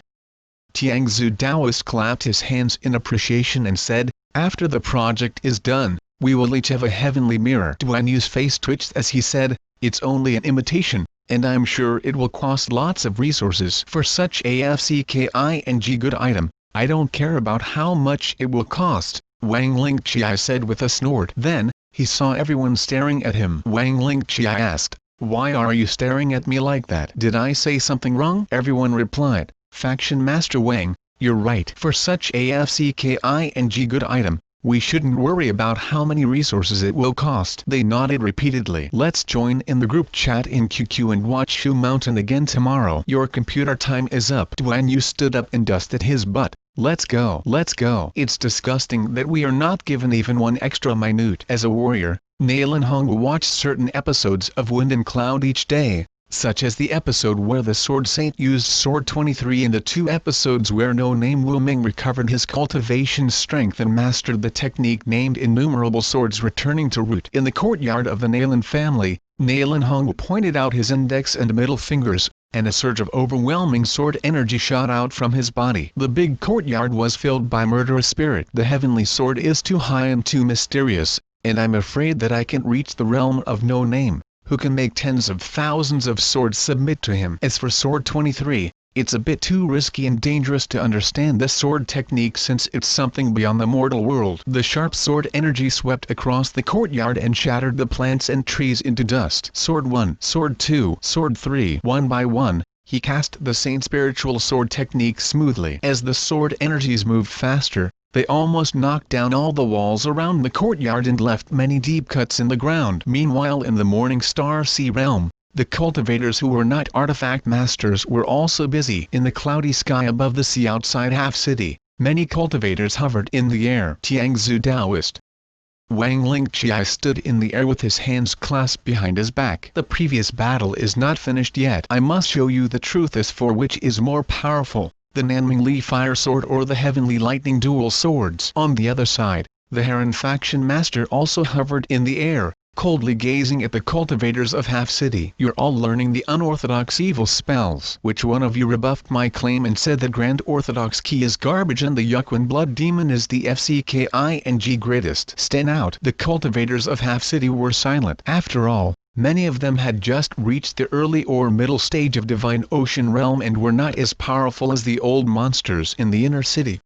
Tiangzu Taoist clapped his hands in appreciation and said, after the project is done, we will each have a heavenly mirror. Xuanhuan's face twitched as he said, it's only an imitation, and I'm sure it will cost lots of resources. For such a FCKING good item, I don't care about how much it will cost, Wang Lingqi said with a snort. Then, he saw everyone staring at him. Wang Lingqi asked, why are you staring at me like that? Did I say something wrong? Everyone replied, Faction Master Wang, you're right. For such a FCKING good item, we shouldn't worry about how many resources it will cost. They nodded repeatedly. Let's join in the group chat in QQ and watch Shu Mountain again tomorrow. Your computer time is up. Xuanhuan stood up and dusted his butt. Let's go. Let's go. It's disgusting that we are not given even one extra minute. As a warrior, Nailin Hong will watch certain episodes of Wind and Cloud each day, such as the episode where the Sword Saint used Sword 23 and the 2 episodes where No Name Wu Ming recovered his cultivation strength and mastered the technique named Innumerable Swords returning to root. In the courtyard of the Nailin family, Nailin Hong pointed out his index and middle fingers, and a surge of overwhelming sword energy shot out from his body. The big courtyard was filled by murderous spirit. The heavenly sword is too high and too mysterious, and I'm afraid that I can't reach the realm of No Name, who can make tens of thousands of swords submit to him. As for Sword 23, it's a bit too risky and dangerous to understand this sword technique since it's something beyond the mortal world. The sharp sword energy swept across the courtyard and shattered the plants and trees into dust. Sword 1, Sword 2, Sword 3. One by one, he cast the same spiritual sword technique smoothly. As the sword energies moved faster, they almost knocked down all the walls around the courtyard and left many deep cuts in the ground. Meanwhile, in the Morning Star Sea realm, the cultivators who were not artifact masters were also busy. In the cloudy sky above the sea outside Half City, many cultivators hovered in the air. Tiangzu Taoist Wang Lingqi stood in the air with his hands clasped behind his back. The previous battle is not finished yet. I must show you the truth as for which is more powerful, the Nanmingli Fire Sword or the Heavenly Lightning Dual Swords. On the other side, the Heron faction master also hovered in the air, coldly gazing at the cultivators of Half City. You're all learning the unorthodox evil spells. Which one of you rebuffed my claim and said the Grand Orthodox Key is garbage and the Xuanhuan Blood Demon is the FCKING greatest? Stand out. The cultivators of Half City were silent. After all, many of them had just reached the early or middle stage of Divine Ocean Realm and were not as powerful as the old monsters in the inner city.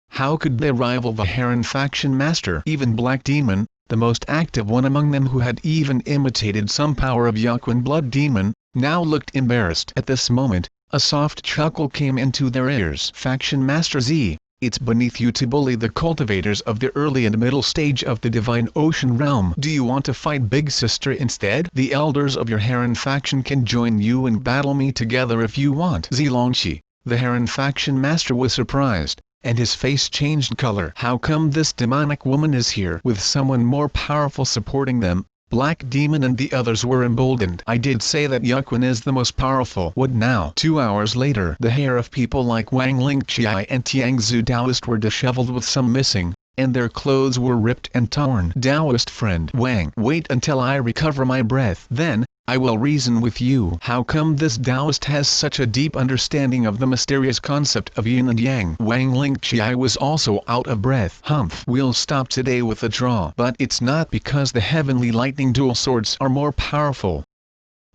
How could they rival the Heron faction master? Even Black Demon, the most active one among them who had even imitated some power of Xuanhuan Blood Demon, now looked embarrassed. At this moment, a soft chuckle came into their ears. Faction Master Z, it's beneath you to bully the cultivators of the early and middle stage of the Divine Ocean Realm. Do you want to fight Big Sister instead? The elders of your Heron faction can join you and battle me together if you want. Zilongxi, the Heron faction master, was surprised, and his face changed color. How come this demonic woman is here? With someone more powerful supporting them, Black Demon and the others were emboldened. I did say that Xuanhuan is the most powerful. What now? 2 hours later, the hair of people like Wang Lingqi and Tiangzu Taoist were disheveled with some missing, and their clothes were ripped and torn. Taoist friend Wang, wait until I recover my breath. Then, I will reason with you. How come this Taoist has such a deep understanding of the mysterious concept of yin and yang? Wang Lingqi was also out of breath. Humph. We'll stop today with a draw. But it's not because the heavenly lightning dual swords are more powerful.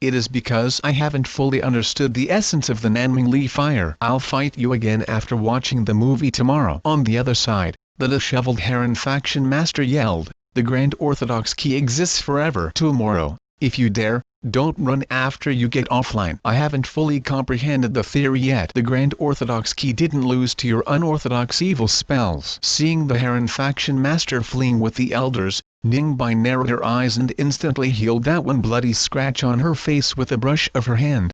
It is because I haven't fully understood the essence of the Nanming Li fire. I'll fight you again after watching the movie tomorrow. On the other side, the disheveled Heron faction master yelled, the Grand Orthodox key exists forever. Tomorrow, if you dare, don't run after you get offline. I haven't fully comprehended the theory yet. The Grand Orthodox key didn't lose to your unorthodox evil spells. Seeing the Heron faction master fleeing with the elders, Ningbai narrowed her eyes and instantly healed that one bloody scratch on her face with a brush of her hand.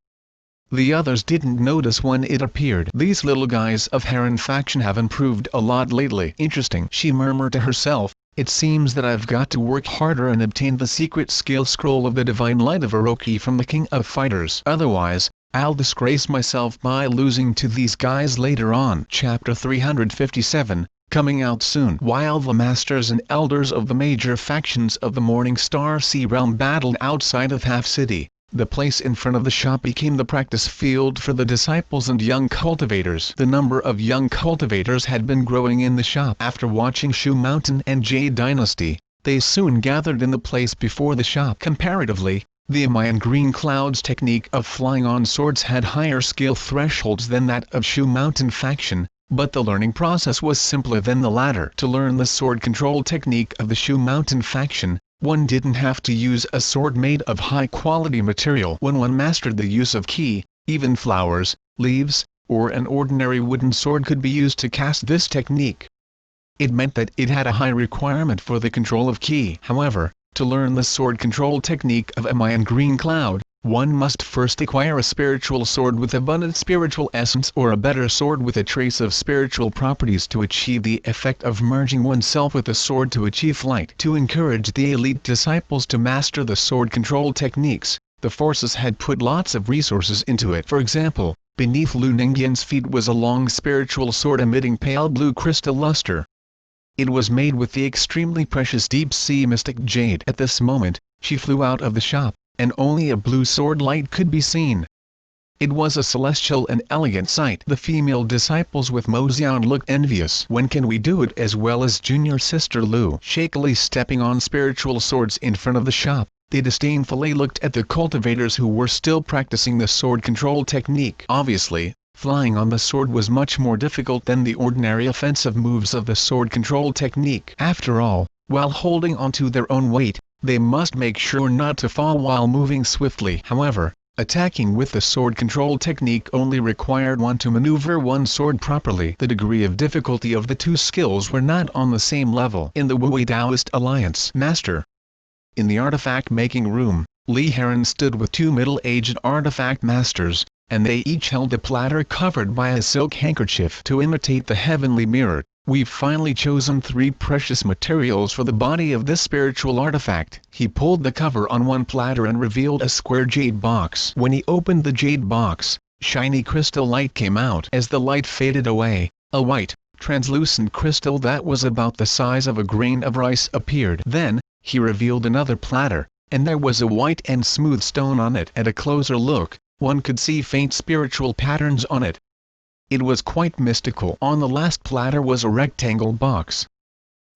The others didn't notice when it appeared. These little guys of Heron faction have improved a lot lately. Interesting, she murmured to herself. It seems that I've got to work harder and obtain the secret skill scroll of the divine light of Orochi from the King of Fighters. Otherwise, I'll disgrace myself by losing to these guys later on. Chapter 357, coming out soon. While the masters and elders of the major factions of the Morning Star Sea realm battled outside of Half City, the place in front of the shop became the practice field for the disciples and young cultivators. The number of young cultivators had been growing in the shop. After watching Shu Mountain and Jade Dynasty, they soon gathered in the place before the shop. Comparatively, the Mayan Green Cloud's technique of flying on swords had higher skill thresholds than that of Shu Mountain faction, but the learning process was simpler than the latter. To learn the sword control technique of the Shu Mountain faction, one didn't have to use a sword made of high-quality material. When one mastered the use of ki, even flowers, leaves, or an ordinary wooden sword could be used to cast this technique. It meant that it had a high requirement for the control of ki. However, to learn the sword control technique of a Mayan Green Cloud, one must first acquire a spiritual sword with abundant spiritual essence or a better sword with a trace of spiritual properties to achieve the effect of merging oneself with a sword to achieve flight. To encourage the elite disciples to master the sword control techniques, the forces had put lots of resources into it. For example, beneath Lu Ningyan's feet was a long spiritual sword emitting pale blue crystal luster. It was made with the extremely precious deep-sea mystic jade. At this moment, she flew out of the shop, and only a blue sword light could be seen. It was a celestial and elegant sight. The female disciples with Mozian looked envious. When can we do it as well as junior sister Lu? Shakily stepping on spiritual swords in front of the shop, they disdainfully looked at the cultivators who were still practicing the sword control technique. Obviously, flying on the sword was much more difficult than the ordinary offensive moves of the sword control technique. After all, while holding onto their own weight, they must make sure not to fall while moving swiftly. However, attacking with the sword control technique only required one to maneuver one sword properly. The degree of difficulty of the two skills were not on the same level. In the Wu Taoist Alliance Master. In the artifact-making room, Li Heron stood with two middle-aged artifact masters, and they each held a platter covered by a silk handkerchief. To imitate the heavenly mirror, we've finally chosen 3 precious materials for the body of this spiritual artifact. He pulled the cover on one platter and revealed a square jade box. When he opened the jade box, shiny crystal light came out. As the light faded away, a white, translucent crystal that was about the size of a grain of rice appeared. Then, he revealed another platter, and there was a white and smooth stone on it. At a closer look, one could see faint spiritual patterns on it. It was quite mystical. On the last platter was a rectangle box.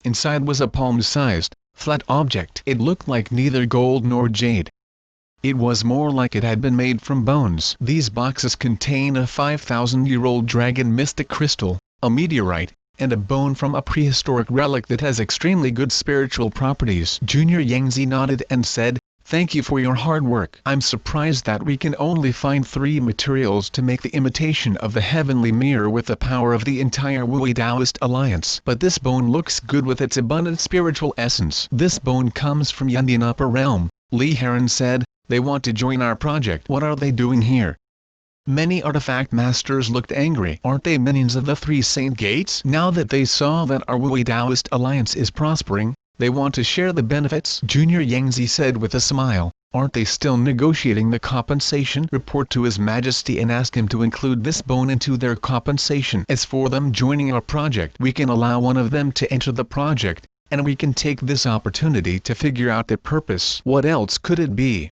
Inside was a palm-sized, flat object. It looked like neither gold nor jade. It was more like it had been made from bones. These boxes contain a 5,000-year-old dragon mystic crystal, a meteorite, and a bone from a prehistoric relic that has extremely good spiritual properties. Junior Yangzi nodded and said, "Thank you for your hard work. I'm surprised that we can only find 3 materials to make the imitation of the heavenly mirror with the power of the entire Wu Taoist Alliance. But this bone looks good with its abundant spiritual essence." "This bone comes from Yandian Upper Realm," Li Heron said. "They want to join our project." "What are they doing here?" Many artifact masters looked angry. "Aren't they minions of the 3 Saint Gates?" Now that they saw that our Wu Taoist Alliance is prospering, they want to share the benefits. Junior Yangzi said with a smile. "Aren't they still negotiating the compensation?" "Report to His Majesty and ask him to include this bone into their compensation. As for them joining our project, we can allow one of them to enter the project, and we can take this opportunity to figure out their purpose." "What else could it be?"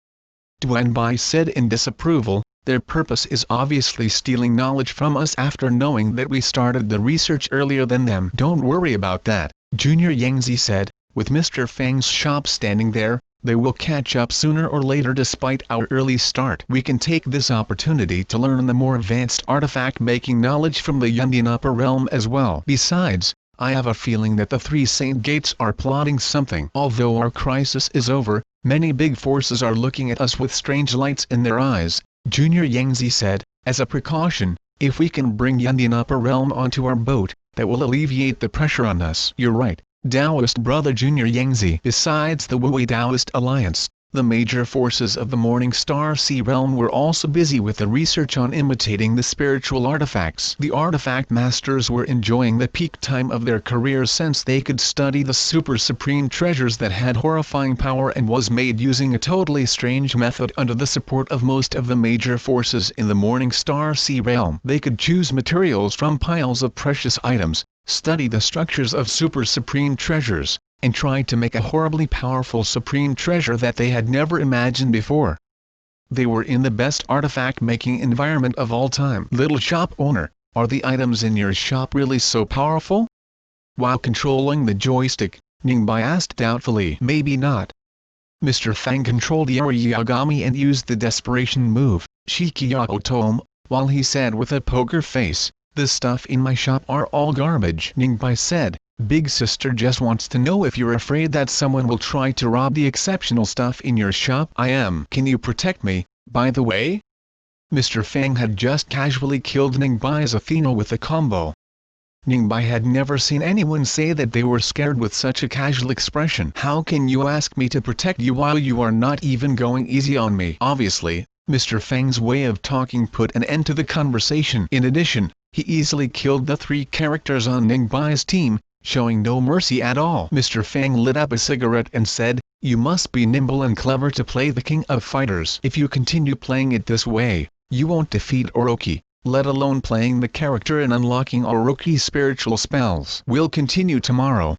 Duan Bai said in disapproval. Their purpose is obviously stealing knowledge from us after knowing that we started the research earlier than them. Don't worry about that, Junior Yangzi said. With Mr. Fang's shop standing there, they will catch up sooner or later despite our early start. We can take this opportunity to learn the more advanced artifact-making knowledge from the Yundian Upper Realm as well. Besides, I have a feeling that the three Saint Gates are plotting something. Although our crisis is over, many big forces are looking at us with strange lights in their eyes, Junior Yangzi said. As a precaution, if we can bring Yundian Upper Realm onto our boat, that will alleviate the pressure on us. You're right, Taoist brother Junior Yangzi. Besides the Wu Taoist alliance, the major forces of the Morning Star Sea realm were also busy with the research on imitating the spiritual artifacts. The artifact masters were enjoying the peak time of their careers since they could study the super supreme treasures that had horrifying power and was made using a totally strange method under the support of most of the major forces in the Morning Star Sea realm. They could choose materials from piles of precious items, study the structures of super supreme treasures, and tried to make a horribly powerful supreme treasure that they had never imagined before. They were in the best artifact-making environment of all time. Little shop owner, are the items in your shop really so powerful? While controlling the joystick, Ningbai asked doubtfully. Maybe not. Mr. Fang controlled Yuri Yagami and used the desperation move, Shikiyo Tome, while he said with a poker face, "The stuff in my shop are all garbage." Ningbai said, "Big sister just wants to know if you're afraid that someone will try to rob the exceptional stuff in your shop." "I am." "Can you protect me, by the way?" Mr. Fang had just casually killed Ningbai's Athena with a combo. Ningbai had never seen anyone say that they were scared with such a casual expression. "How can you ask me to protect you while you are not even going easy on me?" Obviously, Mr. Fang's way of talking put an end to the conversation. In addition, he easily killed the three characters on Ningbai's team, showing no mercy at all. Mr. Fang lit up a cigarette and said, "You must be nimble and clever to play the king of fighters. If you continue playing it this way, you won't defeat Orochi, let alone playing the character and unlocking Orochi's spiritual spells." "We'll continue tomorrow."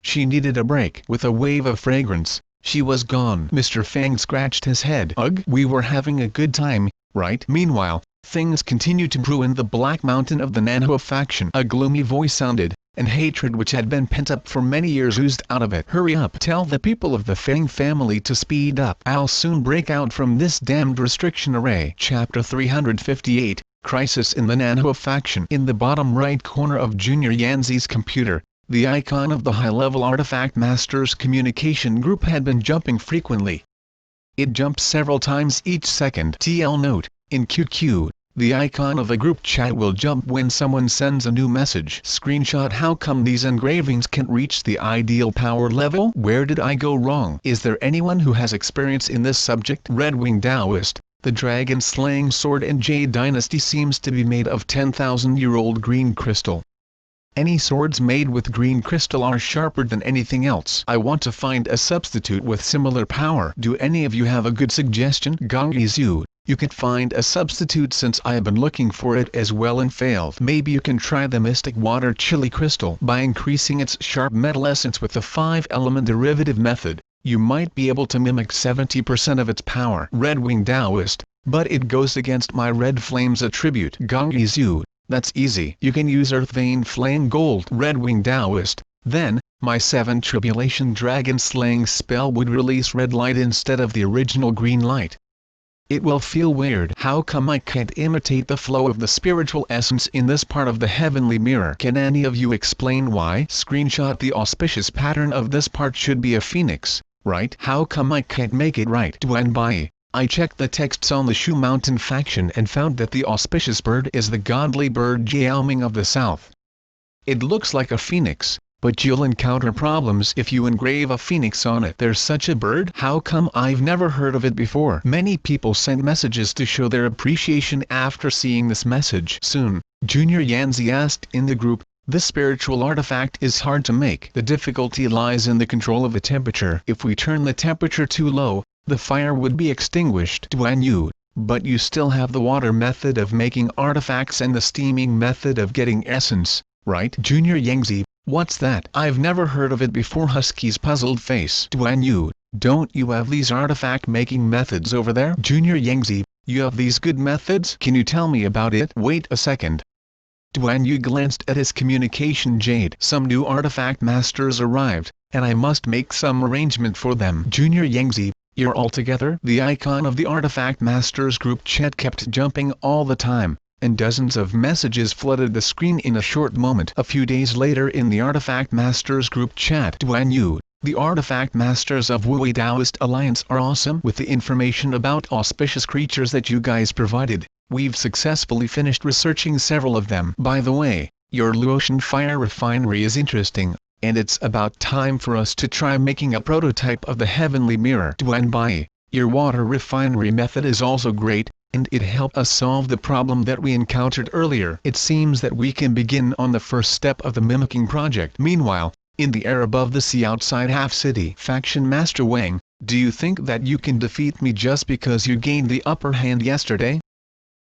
She needed a break. With a wave of fragrance, she was gone. Mr. Fang scratched his head. "Ugh, we were having a good time, right?" Meanwhile, things continued to brew in the Black Mountain of the Nanhua faction. A gloomy voice sounded, and hatred which had been pent up for many years oozed out of it. "Hurry up! Tell the people of the Fang family to speed up. I'll soon break out from this damned restriction array." Chapter 358, Crisis in the Nanhua faction. In the bottom right corner of Junior Yanzi's computer, the icon of the high-level artifact master's communication group had been jumping frequently. It jumped several times each second. TL note, in QQ, the icon of a group chat will jump when someone sends a new message. Screenshot. How come these engravings can't reach the ideal power level? Where did I go wrong? Is there anyone who has experience in this subject? Red Wing Taoist, the dragon-slaying sword in Jade Dynasty seems to be made of 10,000-year-old green crystal. Any swords made with green crystal are sharper than anything else. I want to find a substitute with similar power. Do any of you have a good suggestion? Gangizhu, you can find a substitute since I have been looking for it as well and failed. Maybe you can try the Mystic Water Chili Crystal. By increasing its sharp metal essence with the 5-element derivative method, you might be able to mimic 70% of its power. Red Wing Taoist, but it goes against my Red Flame's attribute. Gangizhu, that's easy. You can use Earth Vein Flame Gold. Red Wing Taoist, then, my 7 Tribulation Dragon Slaying spell would release red light instead of the original green light. It will feel weird. How come I can't imitate the flow of the spiritual essence in this part of the heavenly mirror? Can any of you explain why? Screenshot. The auspicious pattern of this part should be a phoenix, right? How come I can't make it right? Duanbai, I checked the texts on the Shu Mountain faction and found that the auspicious bird is the godly bird Jiaoming of the south. It looks like a phoenix, but you'll encounter problems if you engrave a phoenix on it. There's such a bird? How come I've never heard of it before? Many people sent messages to show their appreciation after seeing this message. Soon, Junior Yanzi asked in the group, this spiritual artifact is hard to make. The difficulty lies in the control of the temperature. If we turn the temperature too low, the fire would be extinguished. Duanyu, but you still have the water method of making artifacts and the steaming method of getting essence, right? Junior Yangzi, What's that? I've never heard of it before. Husky's puzzled face. Xuanhuan, don't you have these artifact-making methods over there? Junior Yangzi, you have these good methods? Can you tell me about it? Wait a second. Xuanhuan glanced at his communication jade. Some new artifact masters arrived, and I must make some arrangement for them. Junior Yangzi, you're all together? The icon of the Artifact Masters group chat kept jumping all the time, and dozens of messages flooded the screen in a short moment. A few days later in the Artifact Masters group chat. Xuanhuan, the Artifact Masters of Wui Taoist Alliance are awesome. With the information about auspicious creatures that you guys provided, we've successfully finished researching several of them. By the way, your Luotian fire refinery is interesting, and it's about time for us to try making a prototype of the heavenly mirror. Xuanbai, your water refinery method is also great, and it helped us solve the problem that we encountered earlier. It seems that we can begin on the first step of the mimicking project. Meanwhile, in the air above the sea outside Half City. Faction Master Wang, do you think that you can defeat me just because you gained the upper hand yesterday?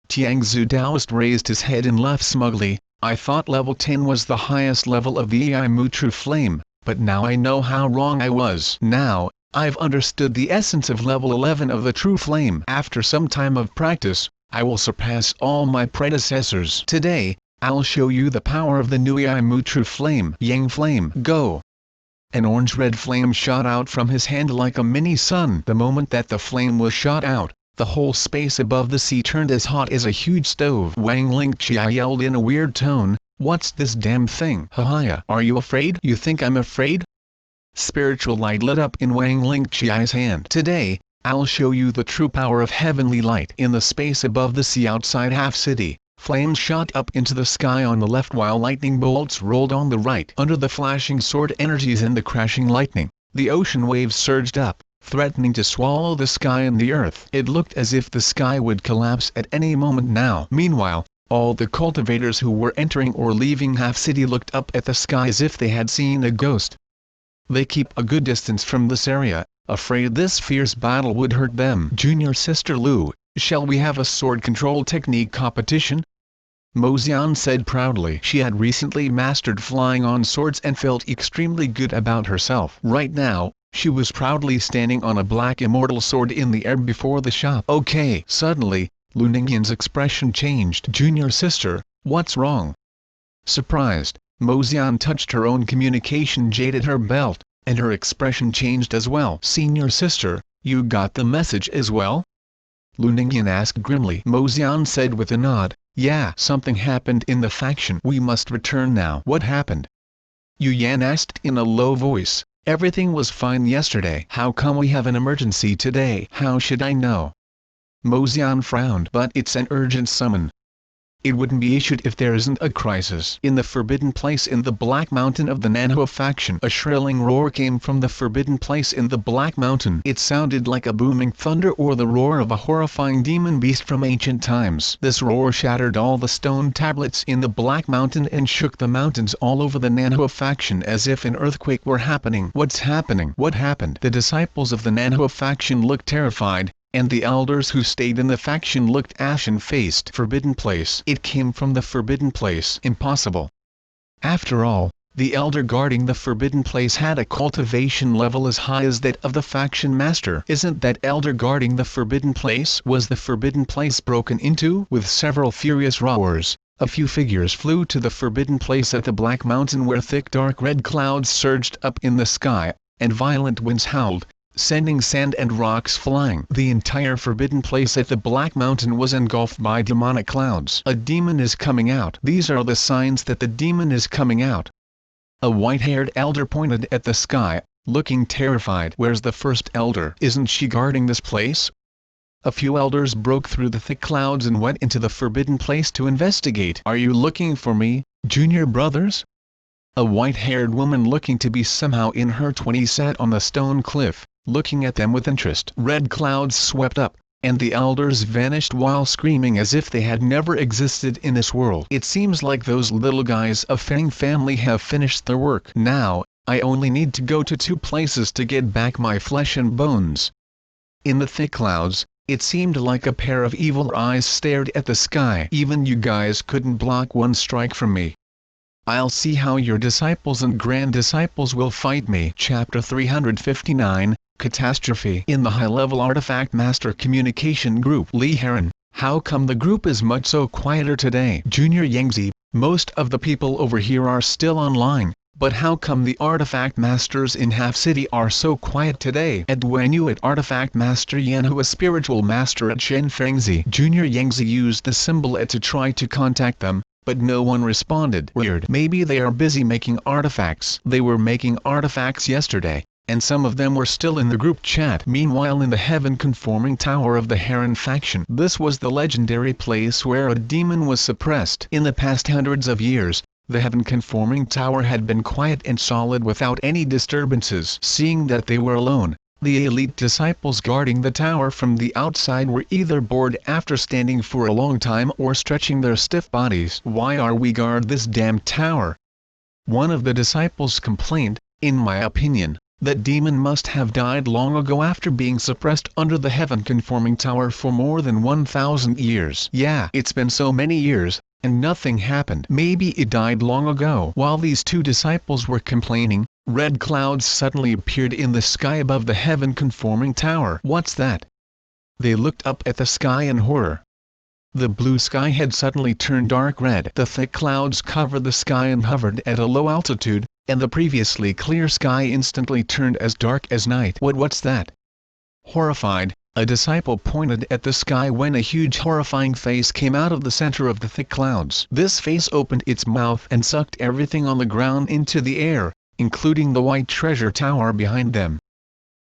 Tiangzu Taoist raised his head and laughed smugly. I thought level 10 was the highest level of the AI Mu True Flame, but now I know how wrong I was. Now, I've understood the essence of level 11 of the True Flame. After some time of practice, I will surpass all my predecessors. Today, I'll show you the power of the new AI Mu True Flame. Yang Flame, go! An orange-red flame shot out from his hand like a mini sun. The moment that the flame was shot out, the whole space above the sea turned as hot as a huge stove. Wang Lingqi yelled in a weird tone, what's this damn thing? Hahaya, are you afraid? You think I'm afraid? Spiritual light lit up in Wang Lingqi's hand. Today, I'll show you the true power of heavenly light. In the space above the sea outside Half City, flames shot up into the sky on the left while lightning bolts rolled on the right. Under the flashing sword energies and the crashing lightning, the ocean waves surged up, threatening to swallow the sky and the earth. It looked as if the sky would collapse at any moment now. Meanwhile, all the cultivators who were entering or leaving Half City looked up at the sky as if they had seen a ghost. They keep a good distance from this area, afraid this fierce battle would hurt them. Junior Sister Lu, shall we have a sword control technique competition? Mozian said proudly. She had recently mastered flying on swords and felt extremely good about herself. Right now, she was proudly standing on a black immortal sword in the air before the shop. Okay. Suddenly, Lu Ningyan's expression changed. Junior sister, what's wrong? Surprised, Mozian touched her own communication jade at her belt, and her expression changed as well. Senior sister, you got the message as well? Lu Ningyan asked grimly. Mozian said with a nod, yeah. Something happened in the faction. We must return now. What happened? Yu Yan asked in a low voice. Everything was fine yesterday. How come we have an emergency today? How should I know? Mozian frowned. But it's an urgent summon. It wouldn't be issued if there isn't a crisis. In the forbidden place in the Black Mountain of the Nanhua faction, a shrilling roar came from the forbidden place in the Black Mountain. It sounded like a booming thunder or the roar of a horrifying demon beast from ancient times. This roar shattered all the stone tablets in the Black Mountain and shook the mountains all over the Nanhua faction as if an earthquake were happening. What's happening? What happened? The disciples of the Nanhua faction looked terrified, and the elders who stayed in the faction looked ashen-faced. Forbidden place. It came from the forbidden place. Impossible. After all, the elder guarding the forbidden place had a cultivation level as high as that of the faction master. Isn't that elder guarding the forbidden place? Was the forbidden place broken into? With several furious roars, a few figures flew to the forbidden place at the Black Mountain where thick dark red clouds surged up in the sky, and violent winds howled, sending sand and rocks flying. The entire forbidden place at the Black Mountain was engulfed by demonic clouds. A demon is coming out. These are the signs that the demon is coming out. A white-haired elder pointed at the sky, looking terrified. Where's the first elder? Isn't she guarding this place? A few elders broke through the thick clouds and went into the forbidden place to investigate. Are you looking for me, junior brothers? A white-haired woman looking to be somehow in her 20s sat on the stone cliff, looking at them with interest. Red clouds swept up, and the elders vanished while screaming as if they had never existed in this world. It seems like those little guys of Fang family have finished their work. Now, I only need to go to 2 places to get back my flesh and bones. In the thick clouds, it seemed like a pair of evil eyes stared at the sky. Even you guys couldn't block one strike from me. I'll see how your disciples and grand-disciples will fight me. Chapter 359, Catastrophe. In the high-level Artifact Master Communication Group. Lee Heron, how come the group is much so quieter today? Junior Yangzi, most of the people over here are still online, but how come the Artifact Masters in Half City are so quiet today? Ed Wenyu at Artifact Master Yanhu, a spiritual master at Shenfengzi. Junior Yangzi used the symbol E to try to contact them, but no one responded. Weird. Maybe they are busy making artifacts. They were making artifacts yesterday, and some of them were still in the group chat. Meanwhile, in the heaven-conforming tower of the Heron faction, this was the legendary place where a demon was suppressed. In the past hundreds of years, the heaven-conforming tower had been quiet and solid without any disturbances. Seeing that they were alone, the elite disciples guarding the tower from the outside were either bored after standing for a long time or stretching their stiff bodies. Why are we guard this damn tower? One of the disciples complained. In my opinion, that demon must have died long ago after being suppressed under the heaven-conforming tower for more than 1,000 years. Yeah, it's been so many years, and nothing happened. Maybe it died long ago. While these two disciples were complaining, red clouds suddenly appeared in the sky above the heaven-conforming tower. What's that? They looked up at the sky in horror. The blue sky had suddenly turned dark red. The thick clouds covered the sky and hovered at a low altitude, and the previously clear sky instantly turned as dark as night. What's that? Horrified, a disciple pointed at the sky when a huge horrifying face came out of the center of the thick clouds. This face opened its mouth and sucked everything on the ground into the air, including the white treasure tower behind them.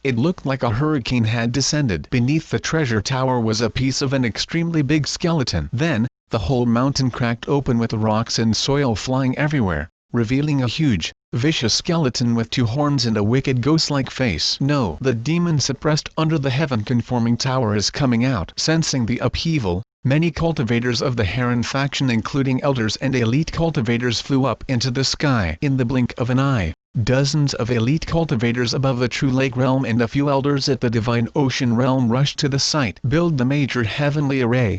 It looked like a hurricane had descended. Beneath the treasure tower was a piece of an extremely big skeleton. Then, the whole mountain cracked open with rocks and soil flying everywhere, revealing a huge, vicious skeleton with two horns and a wicked ghost-like face. No, the demon suppressed under the heaven-conforming tower is coming out. Sensing the upheaval, many cultivators of the Heron faction, including elders and elite cultivators, flew up into the sky. In the blink of an eye, dozens of elite cultivators above the True Lake realm and a few elders at the Divine Ocean realm rushed to the site. Build the major heavenly array.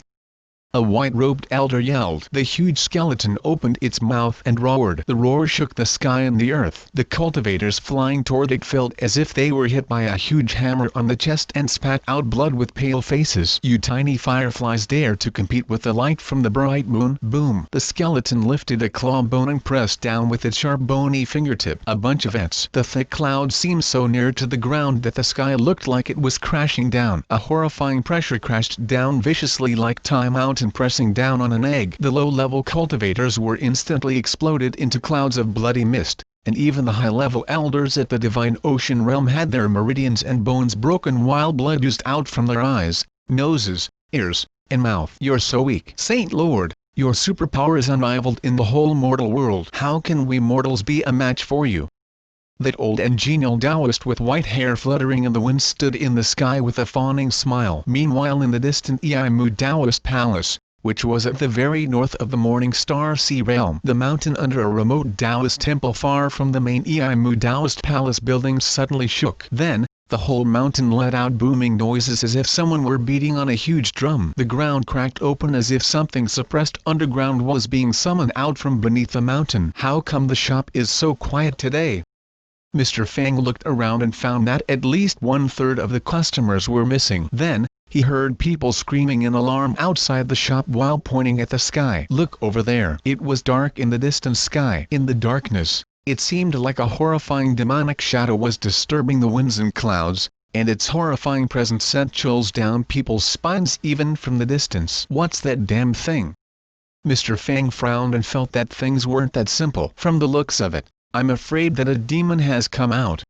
A white-robed elder yelled. The huge skeleton opened its mouth and roared. The roar shook the sky and the earth. The cultivators flying toward it felt as if they were hit by a huge hammer on the chest and spat out blood with pale faces. You tiny fireflies dare to compete with the light from the bright moon? Boom! The skeleton lifted a claw bone and pressed down with its sharp bony fingertip. A bunch of ants. The thick clouds seemed so near to the ground that the sky looked like it was crashing down. A horrifying pressure crashed down viciously like Time Out and pressing down on an egg. The low-level cultivators were instantly exploded into clouds of bloody mist, and even the high-level elders at the Divine Ocean realm had their meridians and bones broken while blood oozed out from their eyes, noses, ears, and mouth. You're so weak. Saint Lord, your superpower is unrivaled in the whole mortal world. How can we mortals be a match for you? That old and genial Taoist with white hair fluttering in the wind stood in the sky with a fawning smile. Meanwhile, in the distant Eimu Taoist palace, which was at the very north of the Morning Star Sea realm, the mountain under a remote Taoist temple far from the main Eimu Taoist palace buildings suddenly shook. Then, the whole mountain let out booming noises as if someone were beating on a huge drum. The ground cracked open as if something suppressed underground was being summoned out from beneath the mountain. How come the shop is so quiet today? Mr. Fang looked around and found that at least 1/3 of the customers were missing. Then, he heard people screaming in alarm outside the shop while pointing at the sky. Look over there. It was dark in the distant sky. In the darkness, it seemed like a horrifying demonic shadow was disturbing the winds and clouds, and its horrifying presence sent chills down people's spines even from the distance. What's that damn thing? Mr. Fang frowned and felt that things weren't that simple. From the looks of it, I'm afraid that a demon has come out.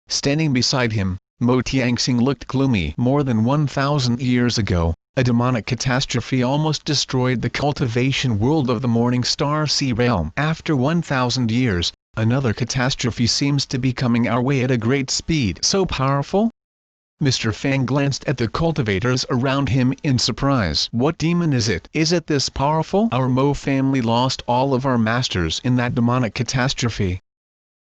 Standing beside him, Mo Tianxing looked gloomy. More than 1,000 years ago, a demonic catastrophe almost destroyed the cultivation world of the Morning Star Sea realm. After 1,000 years, another catastrophe seems to be coming our way at a great speed. So powerful? Mr. Fang glanced at the cultivators around him in surprise. What demon is it? Is it this powerful? Our Mo family lost all of our masters in that demonic catastrophe.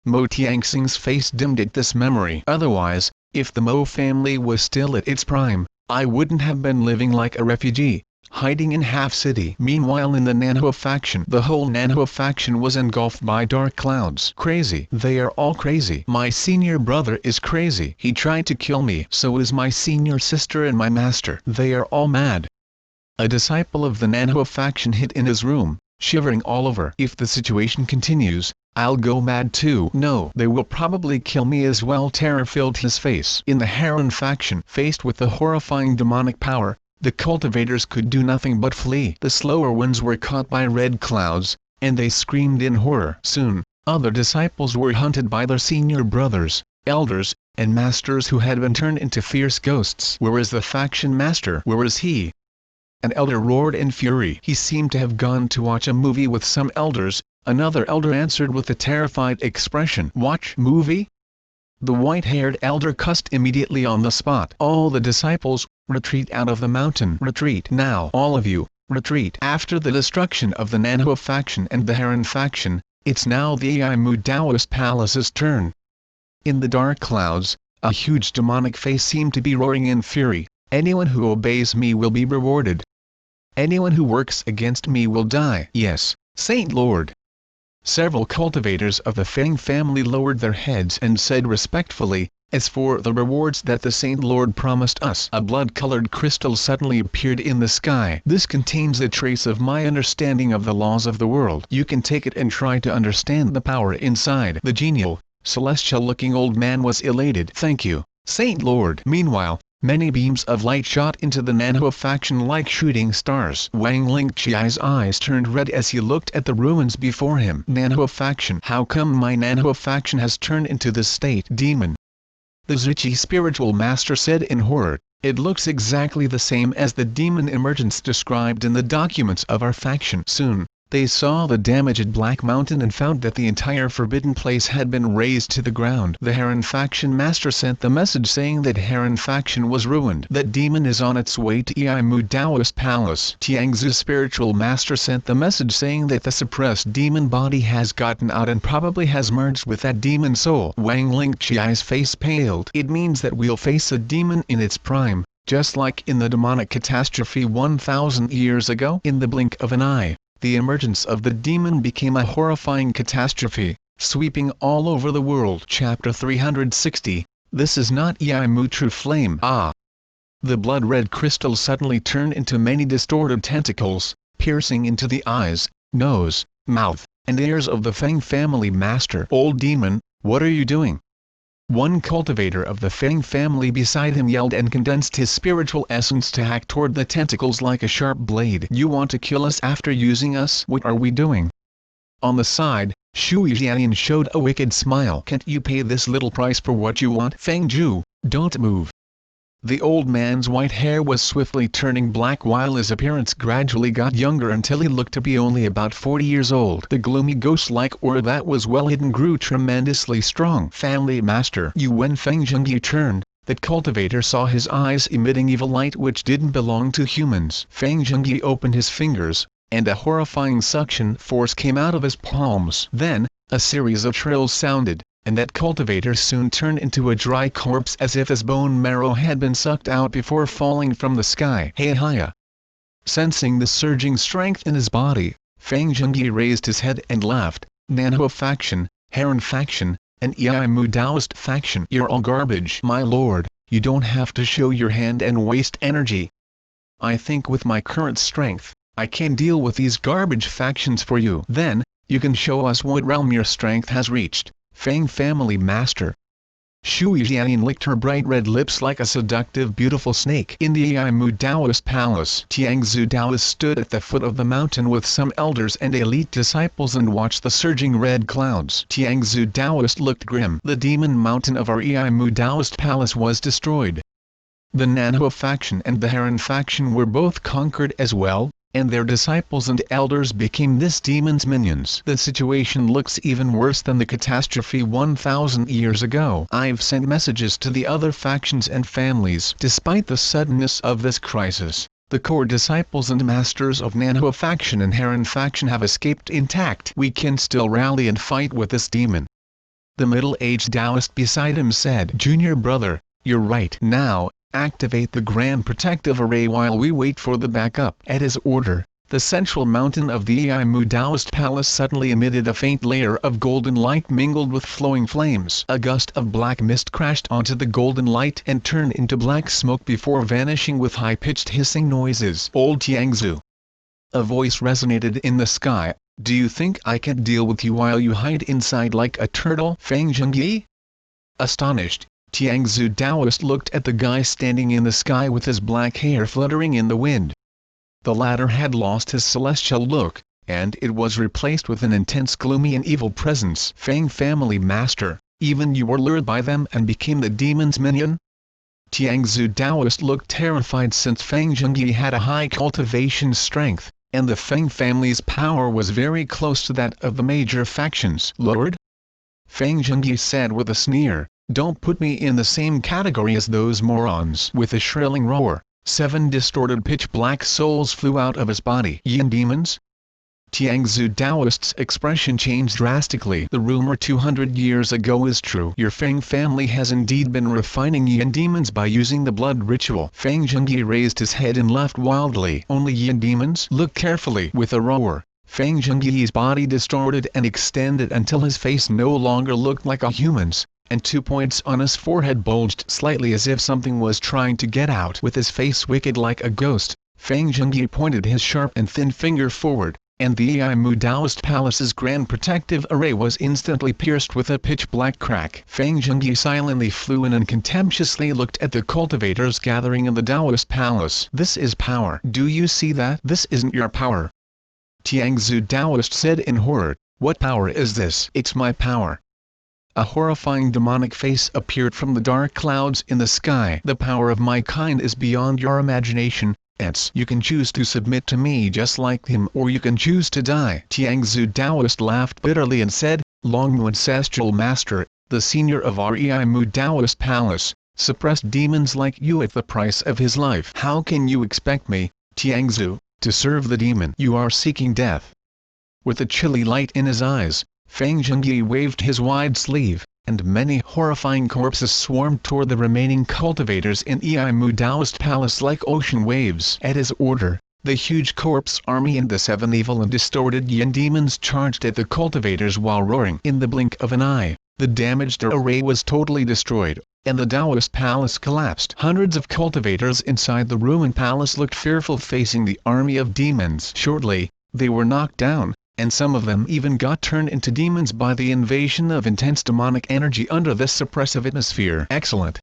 Mo Tianxing's face dimmed at this memory. Otherwise, if the Mo family was still at its prime, I wouldn't have been living like a refugee, hiding in Half City. Meanwhile in the Nano faction, the whole Nano faction was engulfed by dark clouds. Crazy. They are all crazy. My senior brother is crazy. He tried to kill me. So is my senior sister and my master. They are all mad. A disciple of the Nano faction hid in his room, shivering all over. If the situation continues, I'll go mad too. No, they will probably kill me as well. Terror filled his face. In the Heron faction, faced with the horrifying demonic power, the cultivators could do nothing but flee. The slower ones were caught by red clouds, and they screamed in horror. Soon, other disciples were hunted by their senior brothers, elders, and masters who had been turned into fierce ghosts. Where is the faction master? Where is he? An elder roared in fury. He seemed to have gone to watch a movie with some elders. Another elder answered with a terrified expression. Watch movie? The white-haired elder cussed immediately on the spot. All the disciples, retreat out of the mountain. Retreat now. All of you, retreat. After the destruction of the Nano faction and the Heron faction, it's now the Aimu Taoist Palace's turn. In the dark clouds, a huge demonic face seemed to be roaring in fury. Anyone who obeys me will be rewarded. Anyone who works against me will die. Yes, Saint Lord. Several cultivators of the Feng family lowered their heads and said respectfully, as for the rewards that the Saint Lord promised us. A blood-colored crystal suddenly appeared in the sky. This contains a trace of my understanding of the laws of the world. You can take it and try to understand the power inside. The genial, celestial-looking old man was elated. Thank you, Saint Lord. Meanwhile, many beams of light shot into the Nano faction like shooting stars. Wang Lingqi's eyes turned red as he looked at the ruins before him. Nano faction. How come my Nano faction has turned into this state? Demon. The Zuchi spiritual master said in horror, it looks exactly the same as the demon emergence described in the documents of our faction. Soon, they saw the damaged Black Mountain and found that the entire forbidden place had been razed to the ground. The Heron faction master sent the message saying that Heron faction was ruined. That demon is on its way to Aimu Taoist Palace. Tiangzu's spiritual master sent the message saying that the suppressed demon body has gotten out and probably has merged with that demon soul. Wang Lingqi's face paled. It means that we'll face a demon in its prime, just like in the demonic catastrophe 1,000 years ago. In the blink of an eye, the emergence of the demon became a horrifying catastrophe, sweeping all over the world. Chapter 360, This is not Aimu True Flame. Ah! The blood-red crystal suddenly turned into many distorted tentacles, piercing into the eyes, nose, mouth, and ears of the Feng family master. Old demon, what are you doing? One cultivator of the Feng family beside him yelled and condensed his spiritual essence to hack toward the tentacles like a sharp blade. You want to kill us after using us? What are we doing? On the side, Xuanhuan showed a wicked smile. Can't you pay this little price for what you want? Feng Zhu, don't move. The old man's white hair was swiftly turning black while his appearance gradually got younger until he looked to be only about 40 years old. The gloomy ghost-like aura that was well hidden grew tremendously strong. Family master. When Feng Zhengyi turned, the cultivator saw his eyes emitting evil light which didn't belong to humans. Feng Zhengyi opened his fingers, and a horrifying suction force came out of his palms. Then, a series of trills sounded, and that cultivator soon turned into a dry corpse as if his bone marrow had been sucked out before falling from the sky. Hey hiya! Sensing the surging strength in his body, Feng Zhengyi raised his head and laughed. Nano faction, Heron faction, and Aimu Taoist faction. You're all garbage. My lord, you don't have to show your hand and waste energy. I think with my current strength, I can deal with these garbage factions for you. Then, you can show us what realm your strength has reached. Feng family master. Xuanhuan licked her bright red lips like a seductive beautiful snake. In the Aimu Taoist Palace, Tiangzu Taoist stood at the foot of the mountain with some elders and elite disciples and watched the surging red clouds. Tiangzu Taoist looked grim. The demon mountain of our Aimu Taoist Palace was destroyed. The Nano faction and the Heron faction were both conquered as well, and their disciples and elders became this demon's minions. The situation looks even worse than the catastrophe 1,000 years ago. I've sent messages to the other factions and families. Despite the suddenness of this crisis, the core disciples and masters of Nano faction and Heron faction have escaped intact. We can still rally and fight with this demon. The middle-aged Taoist beside him said, Junior brother, you're right. Now, activate the Grand Protective Array while we wait for the backup. At his order, the central mountain of the Yimu Taoist Palace suddenly emitted a faint layer of golden light mingled with flowing flames. A gust of black mist crashed onto the golden light and turned into black smoke before vanishing with high-pitched hissing noises. Old Tiangzu. A voice resonated in the sky. Do you think I can deal with you while you hide inside like a turtle? Feng Zhengyi? Astonished, Tiangzu Taoist looked at the guy standing in the sky with his black hair fluttering in the wind. The latter had lost his celestial look, and it was replaced with an intense gloomy and evil presence. Feng family master, even you were lured by them and became the demon's minion? Tiangzu Taoist looked terrified since Feng Zhengyi had a high cultivation strength, and the Feng family's power was very close to that of the major factions. Lord? Feng Zhengyi said with a sneer, don't put me in the same category as those morons. With a shrilling roar, 7 distorted pitch-black souls flew out of his body. Yin demons? Tiangzu Taoist's expression changed drastically. The rumor 200 years ago is true. Your Feng family has indeed been refining yin demons by using the blood ritual. Feng Zhengyi raised his head and laughed wildly. Only yin demons? Look carefully. With a roar, Feng Zhengyi's body distorted and extended until his face no longer looked like a human's, and 2 points on his forehead bulged slightly as if something was trying to get out. With his face wicked like a ghost, Feng Zhengyi pointed his sharp and thin finger forward, and the Yimu Taoist Palace's Grand Protective Array was instantly pierced with a pitch-black crack. Feng Zhengyi silently flew in and contemptuously looked at the cultivators gathering in the Taoist Palace. This is power. Do you see that? This isn't your power. Tiangzu Taoist said in horror. What power is this? It's my power. A horrifying demonic face appeared from the dark clouds in the sky. The power of my kind is beyond your imagination. Ants. You can choose to submit to me just like him, or you can choose to die. Tiangzu Taoist laughed bitterly and said, Longmu Ancestral Master, the senior of our Yimu Taoist Palace, suppressed demons like you at the price of his life. How can you expect me, Tiangzu, to serve the demon? You are seeking death. With a chilly light in his eyes, Feng Zhengyi waved his wide sleeve, and many horrifying corpses swarmed toward the remaining cultivators in Yimu Taoist Palace like ocean waves. At his order, the huge corpse army and the 7 evil and distorted yin demons charged at the cultivators while roaring. In the blink of an eye, the damaged array was totally destroyed, and the Taoist Palace collapsed. Hundreds of cultivators inside the ruined palace looked fearful facing the army of demons. Shortly, they were knocked down, and some of them even got turned into demons by the invasion of intense demonic energy under this suppressive atmosphere. Excellent.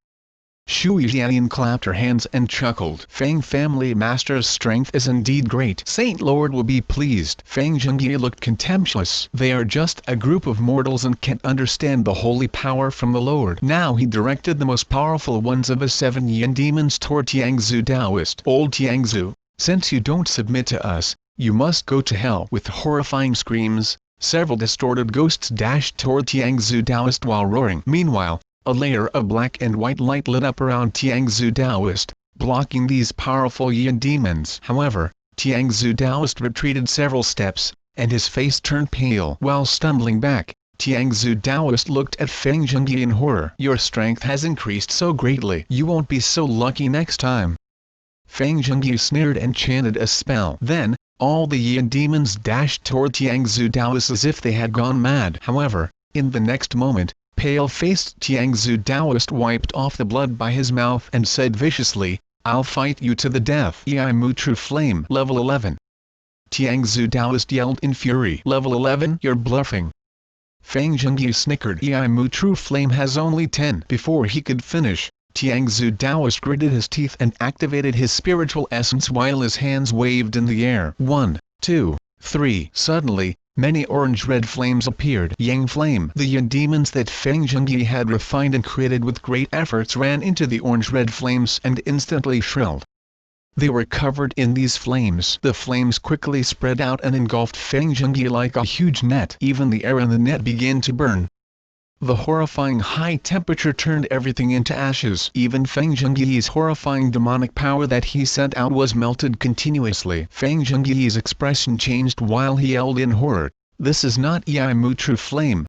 Shui Jian clapped her hands and chuckled. Feng family master's strength is indeed great. Saint Lord will be pleased. Feng Zhengyi looked contemptuous. They are just a group of mortals and can't understand the holy power from the Lord. Now he directed the most powerful ones of the 7 yin demons toward Tiangzu Taoist. Old Tiangzu, since you don't submit to us, you must go to hell. With horrifying screams, several distorted ghosts dashed toward Tiangzu Taoist while roaring. Meanwhile, a layer of black and white light lit up around Tiangzu Taoist, blocking these powerful yin demons. However, Tiangzu Taoist retreated several steps, and his face turned pale. While stumbling back, Tiangzu Taoist looked at Feng Zhengyi in horror. Your strength has increased so greatly. You won't be so lucky next time. Feng Zhengyi sneered and chanted a spell. Then, all the yin demons dashed toward Tiangzu Taoist as if they had gone mad. However, in the next moment, pale-faced Tiangzu Taoist wiped off the blood by his mouth and said viciously, I'll fight you to the death. Yimu True Flame. Level 11. Tiangzu Taoist yelled in fury. Level 11? You're bluffing. Feng Zhengyi snickered. Yimu True Flame has only 10. Before he could finish, Tiangzu Taoist gritted his teeth and activated his spiritual essence while his hands waved in the air. 1, 2, 3. Suddenly, many orange-red flames appeared. Yang Flame. The yin demons that Feng Zhengyi had refined and created with great efforts ran into the orange-red flames and instantly shrilled. They were covered in these flames. The flames quickly spread out and engulfed Feng Zhengyi like a huge net. Even the air in the net began to burn. The horrifying high temperature turned everything into ashes. Even Feng Zhengyi's horrifying demonic power that he sent out was melted continuously. Feng Zhengyi's expression changed while he yelled in horror, This is not Yimu True Flame,